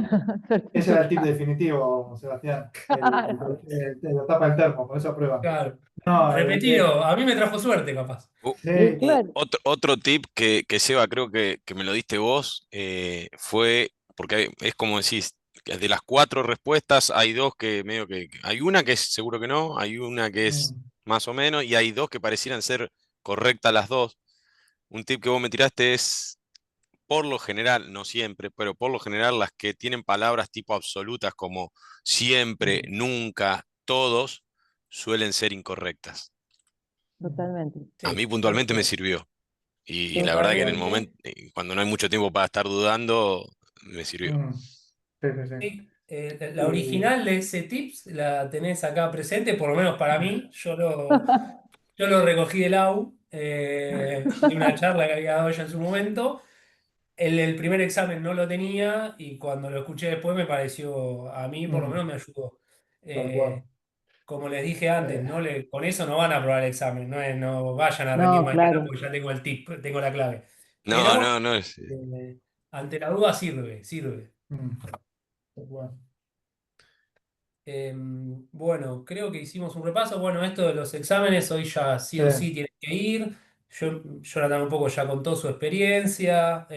ese era el tip certificar. definitivo, Sebastián. Claro. La tapa del termo, con eso prueba. Claro, No, repetido, a mí me trajo suerte capaz. Y sí, claro, Otro tip que Seba, creo que me lo diste vos, fue, porque es como decís, de las 4 respuestas hay dos que medio que, hay una que es seguro que no, hay una que es Mm, más o menos, y hay dos que parecieran ser correctas las dos. Un tip que vos me tiraste es, por lo general, no siempre, pero por lo general las que tienen palabras tipo absolutas como siempre, mm, nunca, todos, suelen ser incorrectas. Totalmente. A mí Sí, puntualmente me sirvió. Y la verdad que en el totalmente. momento, cuando no hay mucho tiempo para estar dudando, me sirvió. mm. Sí, sí, sí. Sí, la original de ese tips la tenés acá presente, por lo menos para mí. Yo lo recogí del AU, de una charla que había dado ella en su momento. El primer examen no lo tenía y cuando lo escuché después me pareció, a mí por lo Mm, menos me ayudó. tal cual. Eh, Como les dije antes, Eh, con eso no van a aprobar el examen, no vayan a rendir No, mañana claro. porque ya tengo el tip, tengo la clave. No, Pero no, no. ante la duda sirve, sirve. mm, tal cual. Bueno, creo que hicimos un repaso. Bueno, esto de los exámenes, hoy ya sí Sí, o sí tienen que ir. Jonathan un poco ya contó su experiencia.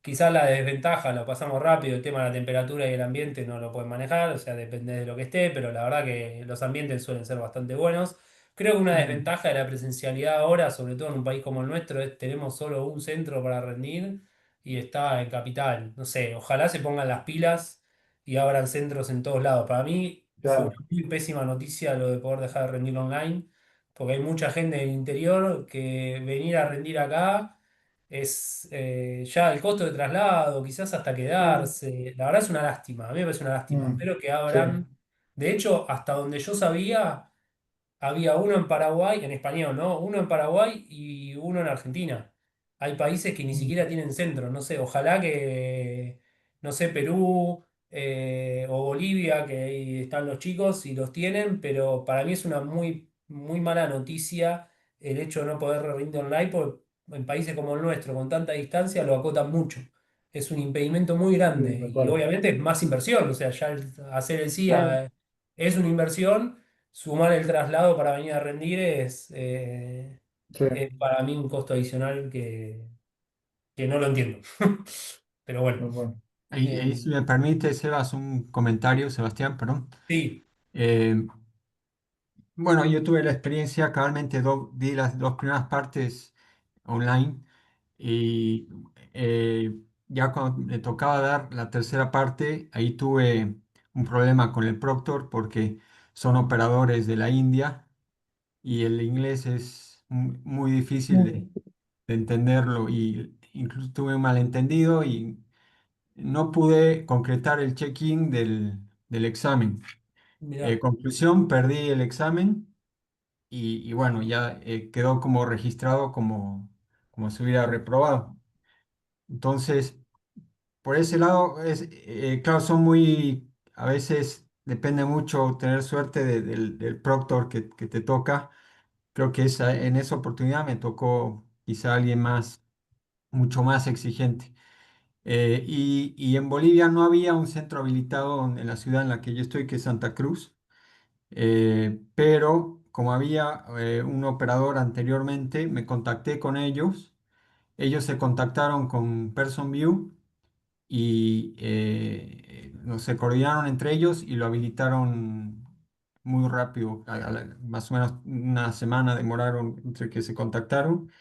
Quizás la desventaja, lo pasamos rápido, el tema de la temperatura y el ambiente no lo pueden manejar, o sea, depende de lo que esté, pero la verdad que los ambientes suelen ser bastante buenos. Creo que una mm, desventaja de la presencialidad ahora, sobre todo en un país como el nuestro, es tenemos solo un centro para rendir y está en capital. No sé, ojalá se pongan las pilas y abran centros en todos lados. Para mí fue una claro. muy pésima noticia lo de poder dejar de rendir online, porque hay mucha gente del interior que venir a rendir acá es ya el costo de traslado, quizás hasta Mm, quedarse. La verdad es una lástima, a mí me parece una lástima. mm, Espero que sí, abran. De hecho, hasta donde yo sabía. Había uno en Paraguay, en español, ¿no? Uno en Paraguay y uno en Argentina. Hay países que ni mm, siquiera tienen centro, no sé, ojalá que, no sé, Perú o Bolivia, que ahí están los chicos y los tienen, pero para mí es una muy, muy mala noticia el hecho de no poder rendir online, porque en países como el nuestro, con tanta distancia, lo acotan mucho. Es un impedimento muy sí, grande tal y cual. obviamente es más inversión, o sea, ya hacer el Claro. CIA es una inversión. Sumar el traslado para venir a rendir Sí, es para mí un costo adicional que no lo entiendo. Pero bueno, tal cual. Ahí, si em, me permite, Sebas, un comentario, Sebastián, perdón. sí, Eh, bueno, yo tuve la experiencia, cabalmente di las dos primeras partes online y ya cuando me tocaba dar la tercera parte, ahí tuve un problema con el proctor porque son operadores de la India y el inglés es muy difícil Mm, de entenderlo y incluso tuve un malentendido y no pude concretar el check-in del examen. mirá, Conclusión, perdí el examen y bueno, ya quedó como registrado como si hubiera reprobado. Entonces, por ese lado, claro, son a veces depende mucho tener suerte del proctor que te toca. Creo que en esa oportunidad me tocó quizá alguien mucho más exigente. Y en Bolivia no había un centro habilitado en la ciudad en la que yo estoy, que es Santa Cruz, pero como había un operador anteriormente, me contacté con ellos. Ellos se contactaron con PersonView y se coordinaron entre ellos y lo habilitaron muy rápido. Más o menos una semana demoraron entre que se contactaron.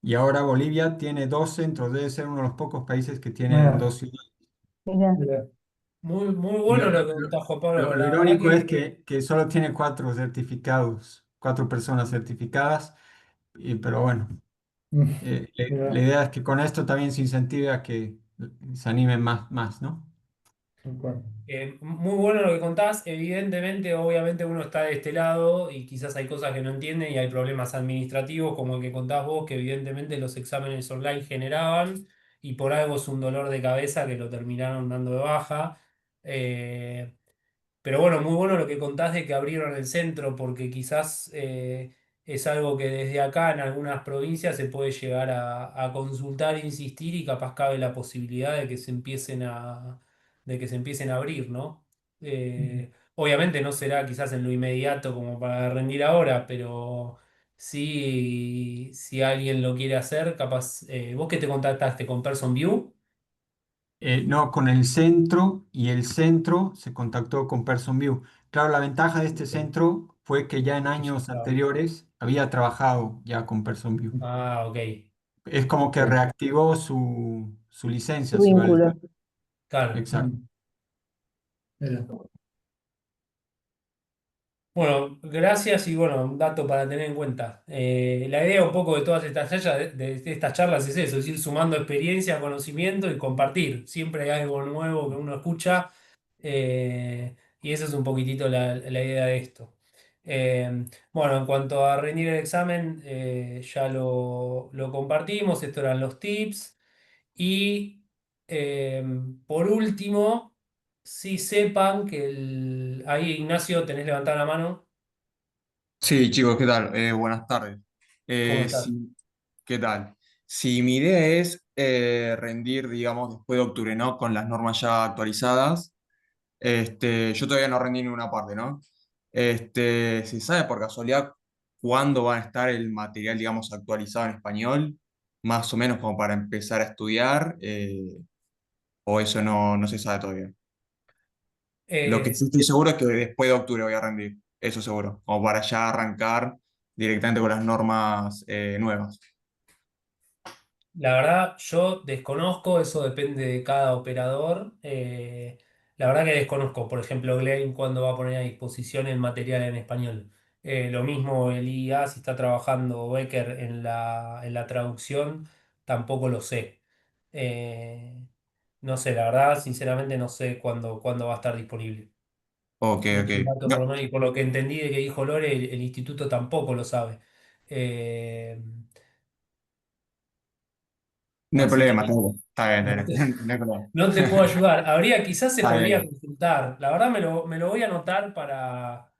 Y ahora Bolivia tiene dos centros, debe ser uno de los pocos países que tienen Mira, dos ciudades. mira, mira, muy, muy Y bueno lo que contás, Juan Pablo. lo La verdad irónico es que que solo tiene cuatro certificados, cuatro personas certificadas, pero bueno, mm, la mira, idea es que con esto también se incentive a que se animen más, ¿no? tal cual. muy bueno lo que contás. Evidentemente, obviamente uno está de este lado y quizás hay cosas que no entiende y hay problemas administrativos como el que contás vos, que evidentemente los exámenes online generaban y por algo es un dolor de cabeza que lo terminaron dando de baja. Eh, pero bueno, muy bueno lo que contás de que abrieron el centro, porque quizás es algo que desde acá en algunas provincias se puede llegar a consultar e insistir y capaz cabe la posibilidad de que se empiecen a abrir, ¿no? Mm, Obviamente no será quizás en lo inmediato como para rendir ahora, pero sí, si alguien lo quiere hacer, capaz, vos que te contactaste con PersonView. No, con el centro, y el centro se contactó con PersonView. Claro, la ventaja de este centro fue que ya en Que ya años estaba. anteriores había trabajado ya con PersonView. Ah, ok. Es como que Sí. reactivó su licencia, Su si vale. vínculo. Claro. Exacto. Mira. Bueno, gracias y bueno, un dato para tener en cuenta. La idea un poco de todas estas charlas, de estas charlas es eso, es ir sumando experiencia, conocimiento y compartir. Siempre hay algo nuevo que uno escucha y esa es un poquitito la idea de esto. Bueno, en cuanto a rendir el examen, ya lo compartimos, estos eran los tips. Y eh, por último, si sepan que ahí Ignacio, tenés levantada la mano. Sí, chicos, ¿qué tal? Buenas tardes. ¿Cómo estás? Sí, ¿qué tal? Si mi idea es rendir, digamos, después de octubre, ¿no? Con las normas ya actualizadas, yo todavía no rendí ninguna parte, ¿no? ¿Se sabe por casualidad cuándo va a estar el material, digamos, actualizado en español? Más o menos como para empezar a estudiar, o eso no se sabe todavía. Lo que Eh, sí estoy seguro es que después de octubre voy a rendir, eso seguro, como para ya arrancar directamente con las normas nuevas. la verdad, yo desconozco, eso depende de cada operador. La verdad que desconozco, por ejemplo, Glenn cuándo va a poner a disposición el material en español. Lo mismo el IA, si está trabajando Becker en la traducción, tampoco lo sé. Eh, no sé, la verdad, sinceramente no sé cuándo va a estar disponible. Ok, No ok. es un dato No, por lo menos, y por lo que entendí de que dijo Lore, el instituto tampoco lo sabe. Eh, no hay así que problema, está bien, no, está bien, no hay problema. no te puedo ayudar. Quizás se Está podría bien, consultar. La verdad me lo voy a anotar para,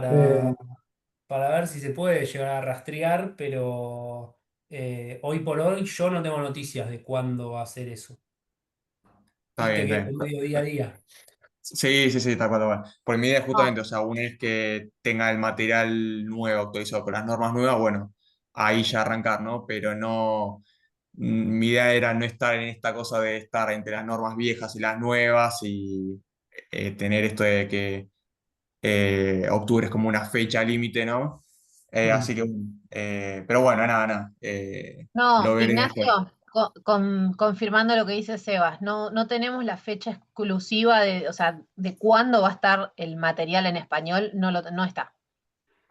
Eh, para ver si se puede llegar a rastrear, pero hoy por hoy yo no tengo noticias de cuándo va a ser eso. está Viste bien, que está es bien. medio día a día. Sí, sí, sí, está cual, tal cual. Por mi idea, No, justamente, o sea, una vez que tenga el material nuevo actualizado con las normas nuevas, bueno, ahí ya arrancar, ¿no? Pero no, mi idea era no estar en esta cosa de estar entre las normas viejas y las nuevas y tener esto de que octubre es como una fecha límite, ¿no? mm, Así que, pero bueno, nada, nada, no, lo veré después. Ignacio, confirmando lo que dice Sebas, no tenemos la fecha exclusiva de, o sea, de cuándo va a estar el material en español, no está.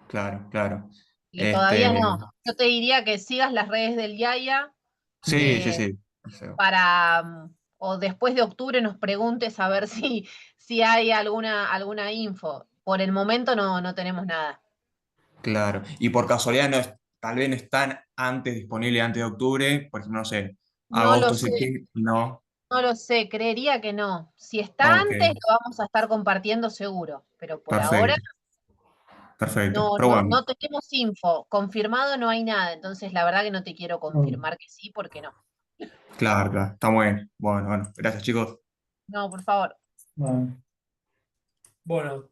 Claro, claro. Y todavía Este, no. Yo te diría que sigas las redes del Yaya sí, sí, eh, sí. para, o después de octubre nos preguntes a ver si hay alguna info. Por el momento no tenemos nada. Claro. Y por casualidad tal vez no están antes disponibles antes de octubre, por ejemplo, no sé, No lo agosto, sé, septiembre, no. no lo sé, creería que no. Si está Ok, antes, lo vamos a estar compartiendo seguro, pero por ahora perfecto, perfecto. no, Pero bueno, no tenemos info. Confirmado no hay nada, entonces la verdad que no te quiero mm, confirmar que sí, porque no. claro, claro, está muy bien. Bueno, bueno, gracias chicos. No, por favor. bueno, Bueno,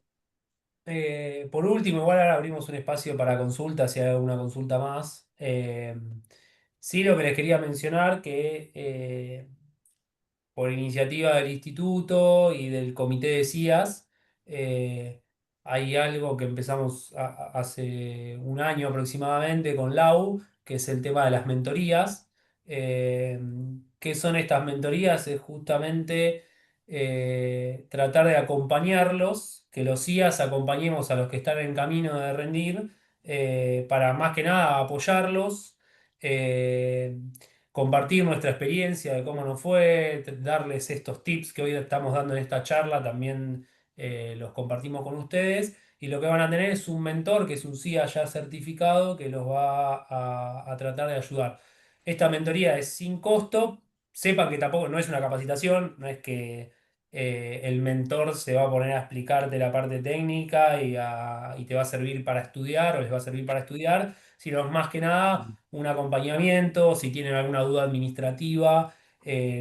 por último, igual ahora abrimos un espacio para consultas si hay alguna consulta más. Sí, lo que les quería mencionar que por iniciativa del instituto y del comité de CIAS, hay algo que empezamos hace un año aproximadamente con Lau, que es el tema de las mentorías. Eh, ¿Qué son estas mentorías? Es justamente tratar de acompañarlos, que los CIAS acompañemos a los que están en camino de rendir, para más que nada apoyarlos. eh, Compartir nuestra experiencia de cómo nos fue, darles estos tips que hoy estamos dando en esta charla, también los compartimos con ustedes. Y lo que van a tener es un mentor, que es un CIA ya certificado, que los va a tratar de ayudar. Esta mentoría es sin costo. Sepan que tampoco no es una capacitación, no es que el mentor se va a poner a explicarte la parte técnica y te va a servir para estudiar o les va a servir para estudiar, sino más que nada un acompañamiento, si tienen alguna duda administrativa.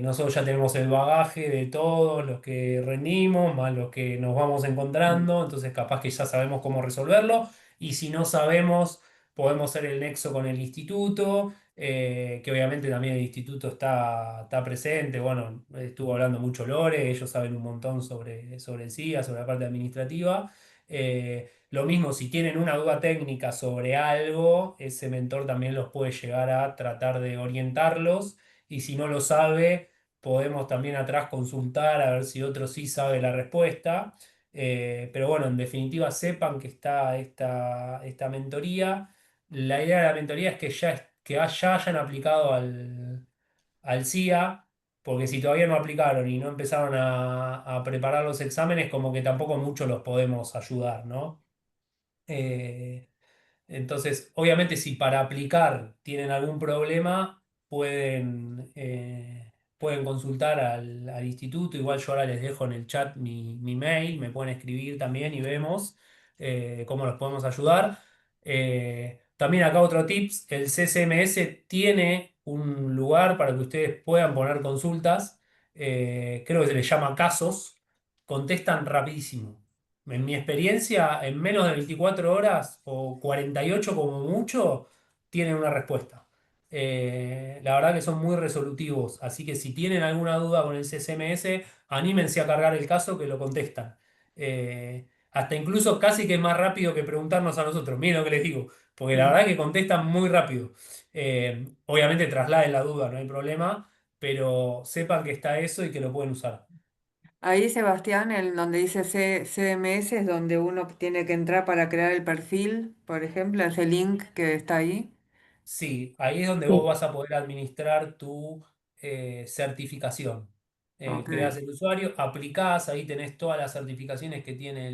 Nosotros ya tenemos el bagaje de todos los que rendimos, más los que nos vamos encontrando, entonces capaz que ya sabemos cómo resolverlo, y si no sabemos, podemos hacer el nexo con el instituto, que obviamente también el instituto está presente. Bueno, estuvo hablando mucho Lore, ellos saben un montón sobre el CIA, sobre la parte administrativa. Lo mismo, si tienen una duda técnica sobre algo, ese mentor también los puede llegar a tratar de orientarlos, y si no lo sabe, podemos también atrás consultar a ver si otro sí sabe la respuesta. Pero bueno, en definitiva, sepan que está esta mentoría. La idea de la mentoría es que ya hayan aplicado al CIA, porque si todavía no aplicaron y no empezaron a preparar los exámenes, como que tampoco mucho los podemos ayudar, ¿no? Eh, entonces, obviamente, si para aplicar tienen algún problema, pueden consultar al instituto. Igual yo ahora les dejo en el chat mi mail, me pueden escribir también y vemos cómo los podemos ayudar. También acá otro tips, el CCMS tiene un lugar para que ustedes puedan poner consultas. Creo que se les llama casos, contestan rapidísimo. En mi experiencia, en menos de 24 horas o 48 como mucho, tienen una respuesta. La verdad que son muy resolutivos, así que si tienen alguna duda con el CSMS, anímense a cargar el caso que lo contestan. Hasta incluso casi que es más rápido que preguntarnos a nosotros, miren lo que les digo, porque la verdad que contestan muy rápido. Obviamente trasladen la duda, no hay problema, pero sepan que está eso y que lo pueden usar. Ahí, Sebastián, en donde dice CMS, es donde uno tiene que entrar para crear el perfil, por ejemplo, ese link que está ahí. Sí, ahí es donde Sí. vos vas a poder administrar tu certificación. Ok. Creas el usuario, aplicás, ahí tenés todas las certificaciones que tiene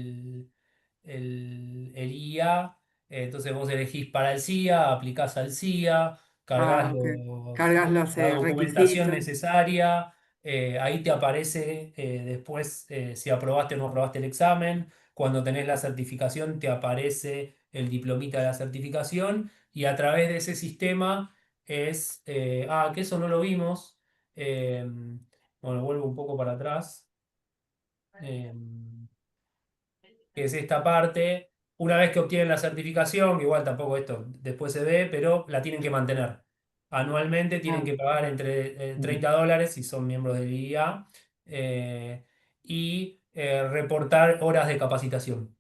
el IA. Entonces vos elegís para el CIA, aplicás al CIA, cargas Ah, ok. Cargas los la documentación requisitos. necesaria. Ahí te aparece después si aprobaste o no aprobaste el examen. Cuando tenés la certificación, te aparece el diplomita de la certificación, y a través de ese sistema que eso no lo vimos. Bueno, vuelvo un poco para atrás. eh, que es esta parte. Una vez que obtienen la certificación, que igual tampoco esto después se ve, pero la tienen que mantener. Anualmente tienen Ah, que pagar entre $30 si son miembros del IA, eh, y reportar horas de capacitación.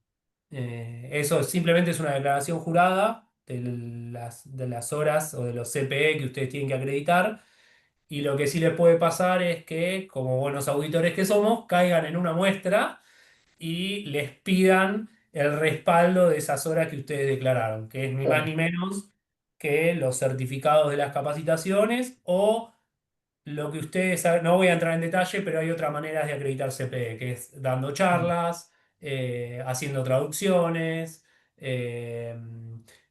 Eso simplemente es una declaración jurada de las horas o de los CPE que ustedes tienen que acreditar. Y lo que sí les puede pasar es que, como buenos auditores que somos, caigan en una muestra y les pidan el respaldo de esas horas que ustedes declararon, que es ni más Claro. ni menos que los certificados de las capacitaciones, o lo que ustedes saben. No voy a entrar en detalle, pero hay otras maneras de acreditar CPE, que es dando charlas, haciendo traducciones,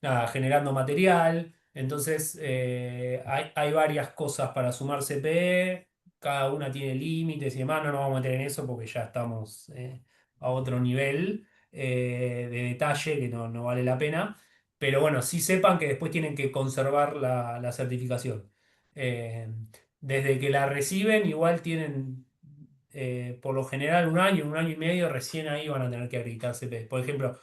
nada, generando material. Entonces, hay varias cosas para sumar CPE, cada una tiene límites y demás. No nos vamos a meter en eso porque ya estamos a otro nivel de detalle que no vale la pena. Pero bueno, sí sepan que después tienen que conservar la certificación. Eh, Desde que la reciben, igual tienen por lo general un año y medio, recién ahí van a tener que acreditar CPE. Por ejemplo,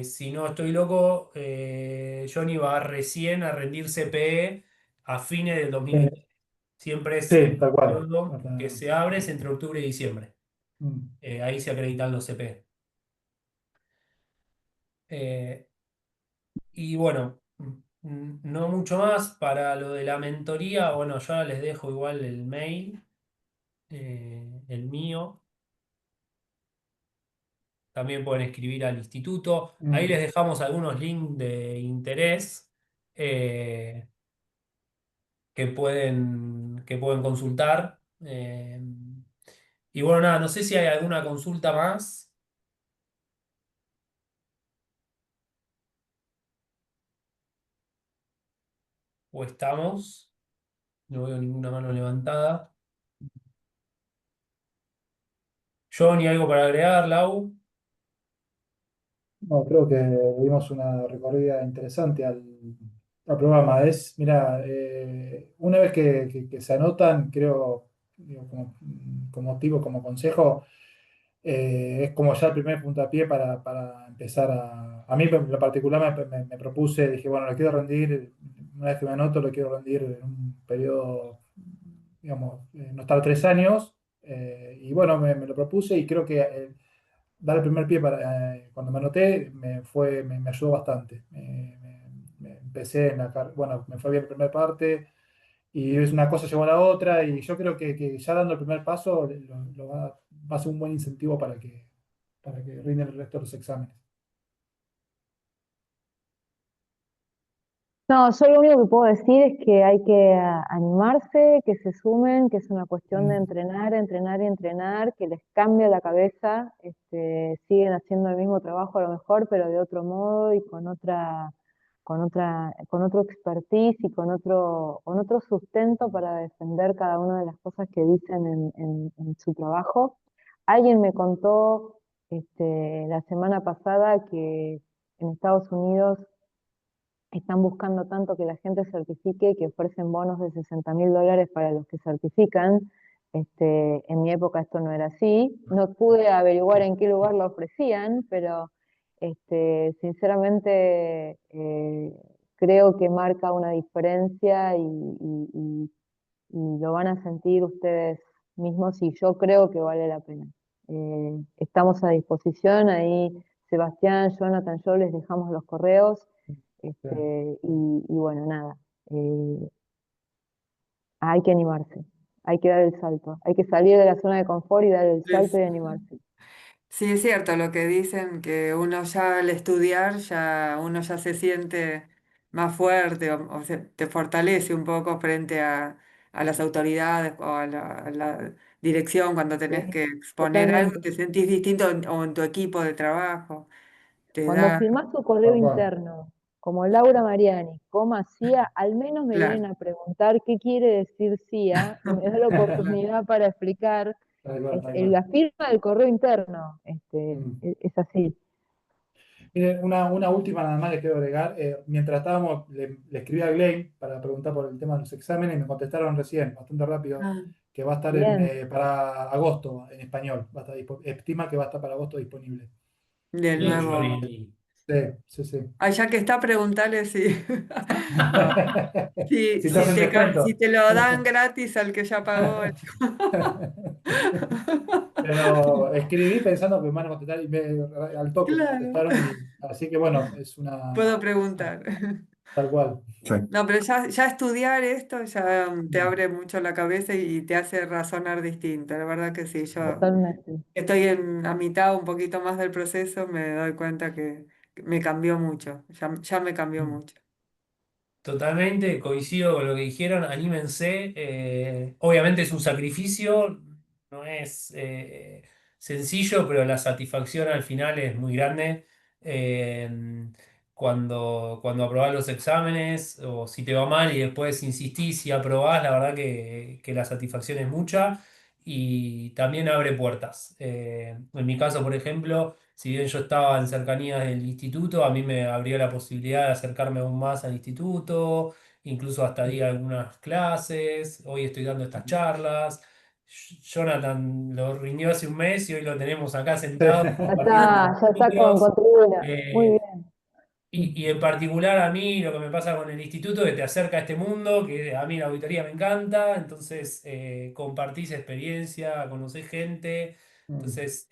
si no estoy loco, Johnny va recién a rendir CPE a fines del Eh, 2023. Siempre es sí, el tal cual. periodo que se abre, es entre octubre y diciembre. Mm. Ahí se acreditan los CPE. Eh, y bueno, no mucho más para lo de la mentoría. Bueno, yo ahora les dejo igual el mail, el mío. También pueden escribir al instituto. Ahí les Mm. dejamos algunos links de interés eh, que pueden consultar. Y bueno, nada, no sé si hay alguna consulta más o estamos. No veo ninguna mano levantada. Johnny, ¿algo para agregar, Lau? No, creo que dimos una recorrida interesante al programa. Mira, una vez que se anotan, creo, digo, como consejo, es como ya el primer puntapié para empezar a mí en lo particular me propuse, dije, bueno, lo quiero rendir, una vez que me anoto, lo quiero rendir en un periodo, digamos, no estar 3 años. Y bueno, me lo propuse y creo que dar el primer pie cuando me anoté me ayudó bastante. Empecé bueno, me fue bien la primera parte y es una cosa llevó a la otra y yo creo que ya dando el primer paso va a ser un buen incentivo para que rindan el resto de los exámenes. No, yo lo único que puedo decir es que hay que animarse, que se sumen, que es una cuestión de Mm, entrenar, entrenar y entrenar, que les cambia la cabeza, siguen haciendo el mismo trabajo a lo mejor, pero de otro modo y con otro expertise y con otro sustento para defender cada una de las cosas que dicen en su trabajo. Alguien me contó la semana pasada que en Estados Unidos están buscando tanto que la gente certifique que ofrecen bonos de $60.000 para los que certifican. En mi época esto no era así. No pude averiguar en qué lugar lo ofrecían, pero sinceramente creo que marca una diferencia y lo van a sentir ustedes mismos y yo creo que vale la pena. Estamos a disposición, ahí Sebastián, Jonathan, yo les dejamos los correos. sí. Y bueno, nada, hay que animarse, hay que dar el salto, hay que salir de la zona de confort y dar el salto Es- y animarse. Sí, es cierto lo que dicen, que uno ya al estudiar, uno ya se siente más fuerte te fortalece un poco frente a las autoridades o a la dirección cuando tenés Sí, que exponer algo, totalmente. te sentís distinto o en tu equipo de trabajo, te Cuando da, firmás tu correo Tal cual. interno, como Laura Mariani, coma CIA, al menos me vienen claro. a preguntar qué quiere decir CIA y me da la Claro. oportunidad para explicar Tal cual, tal la cual. firma del correo interno, Mm. es así. Mire, una última nada más le quiero agregar. Mientras estábamos, le escribí a Glenn para preguntar por el tema de los exámenes y me contestaron recién, bastante rápido, Ah, que va a estar Bien, para agosto en español. Va a estar estima que va a estar para agosto disponible. del Bien, nuevo. Gabriel. Sí, sí, sí. Ah, ya que está, preguntarle si, si, Si te hacen si descuento. te lo dan gratis al que ya pagó. Pero escribí pensando que me van a contestar y al toque me Claro, contestaron así que bueno, es puedo preguntar. tal cual. Sí. No, pero ya estudiar esto ya te abre mucho la cabeza y te hace razonar distinto. La verdad que sí, yo totalmente. estoy a mitad, un poquito más del proceso, me doy cuenta que me cambió mucho, ya me cambió mucho. Totalmente, coincido con lo que dijeron, anímense. Obviamente es un sacrificio, no es sencillo, pero la satisfacción al final es muy grande. Eh, cuando aprobás los exámenes o si te va mal y después insistís y aprobás, la verdad que la satisfacción es mucha y también abre puertas. En mi caso, por ejemplo, si bien yo estaba en cercanías del instituto, a mí me abrió la posibilidad de acercarme aún más al instituto, incluso hasta di algunas clases, hoy estoy dando estas charlas. Jonathan lo rindió hace un mes y hoy lo tenemos acá sentado compartiendo con Ya está nosotros. con tribuna. Muy Eh, bien. y en particular a mí lo que me pasa con el instituto es que te acerca a este mundo, que a mí la auditoría me encanta, entonces compartís experiencia, conocés gente, entonces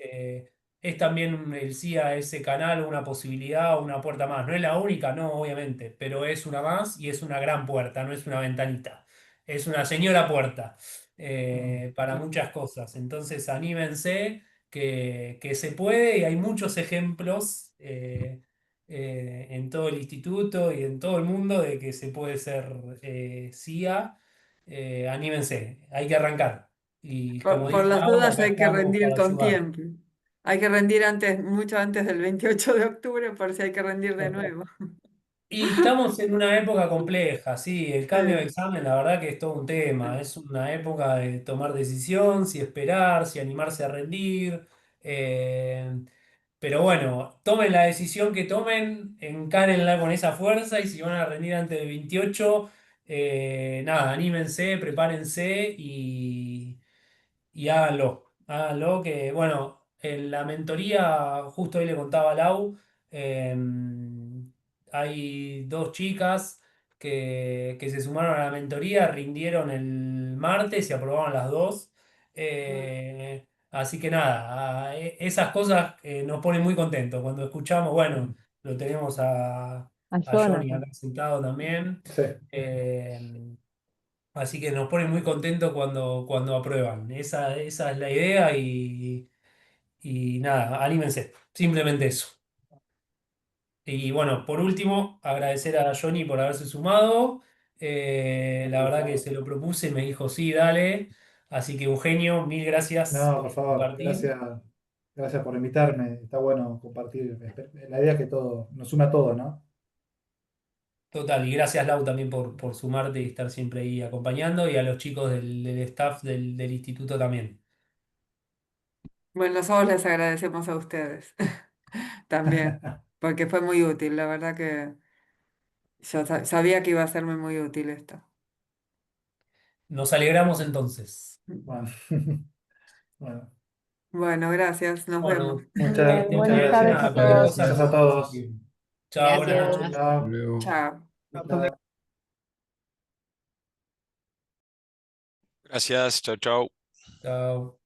es también el CIA ese canal, una posibilidad, una puerta más. No es la única, no, obviamente, pero es una más y es una gran puerta, no es una ventanita, es una señora puerta para muchas cosas. Entonces anímense que se puede y hay muchos ejemplos. En todo el instituto y en todo el mundo de que se puede ser CIA. Anímense, hay que arrancar. Y como Por dijo las Lau, dudas acá hay que estamos rendir para con ayudar. tiempo. Hay que rendir antes, mucho antes del 28 de octubre, por si hay que rendir de nuevo. Y estamos en una época compleja, sí, el cambio de Sí. examen, la verdad que es todo un tema, es una época de tomar decisión, si esperar, si animarse a rendir, eh, pero bueno, tomen la decisión que tomen, encárenla con esa fuerza y si van a rendir antes del 28, nada, anímense, prepárense y háganlo que, bueno, en la mentoría, justo hoy le contaba a Lau, hay dos chicas que se sumaron a la mentoría, rindieron el martes y aprobaron las dos. Así que nada, esas cosas nos ponen muy contentos. Cuando escuchamos, bueno, lo tenemos a Johnny Jonathan. acá sentado también. Sí. Así que nos pone muy contentos cuando aprueban. Esa es la idea y nada, anímense. Simplemente eso. Y bueno, por último, agradecer a Johnny por haberse sumado. La verdad que se lo propuse y me dijo, sí, dale. Así que Eugenio, mil gracias No, por por favor, compartir. gracias por invitarme. Está bueno compartir. La idea es que nos suma a todo, ¿no? Total, y gracias Lau también por sumarte y estar siempre ahí acompañando y a los chicos del staff del instituto también. Bueno, nosotros les agradecemos a ustedes también, porque fue muy útil, la verdad que yo sabía que iba a serme muy útil esto. Nos alegramos entonces. Bueno, bueno, Bueno, gracias, nos vemos. Bueno, muchas Buenas gracias. tardes nada, a cualquier todos. cosa Gracias a nos podemos todos. escribir. Chao, buenas Gracias. noches. Chao. Hasta luego. Chao. Chao. Gracias, chao, chao. Chao.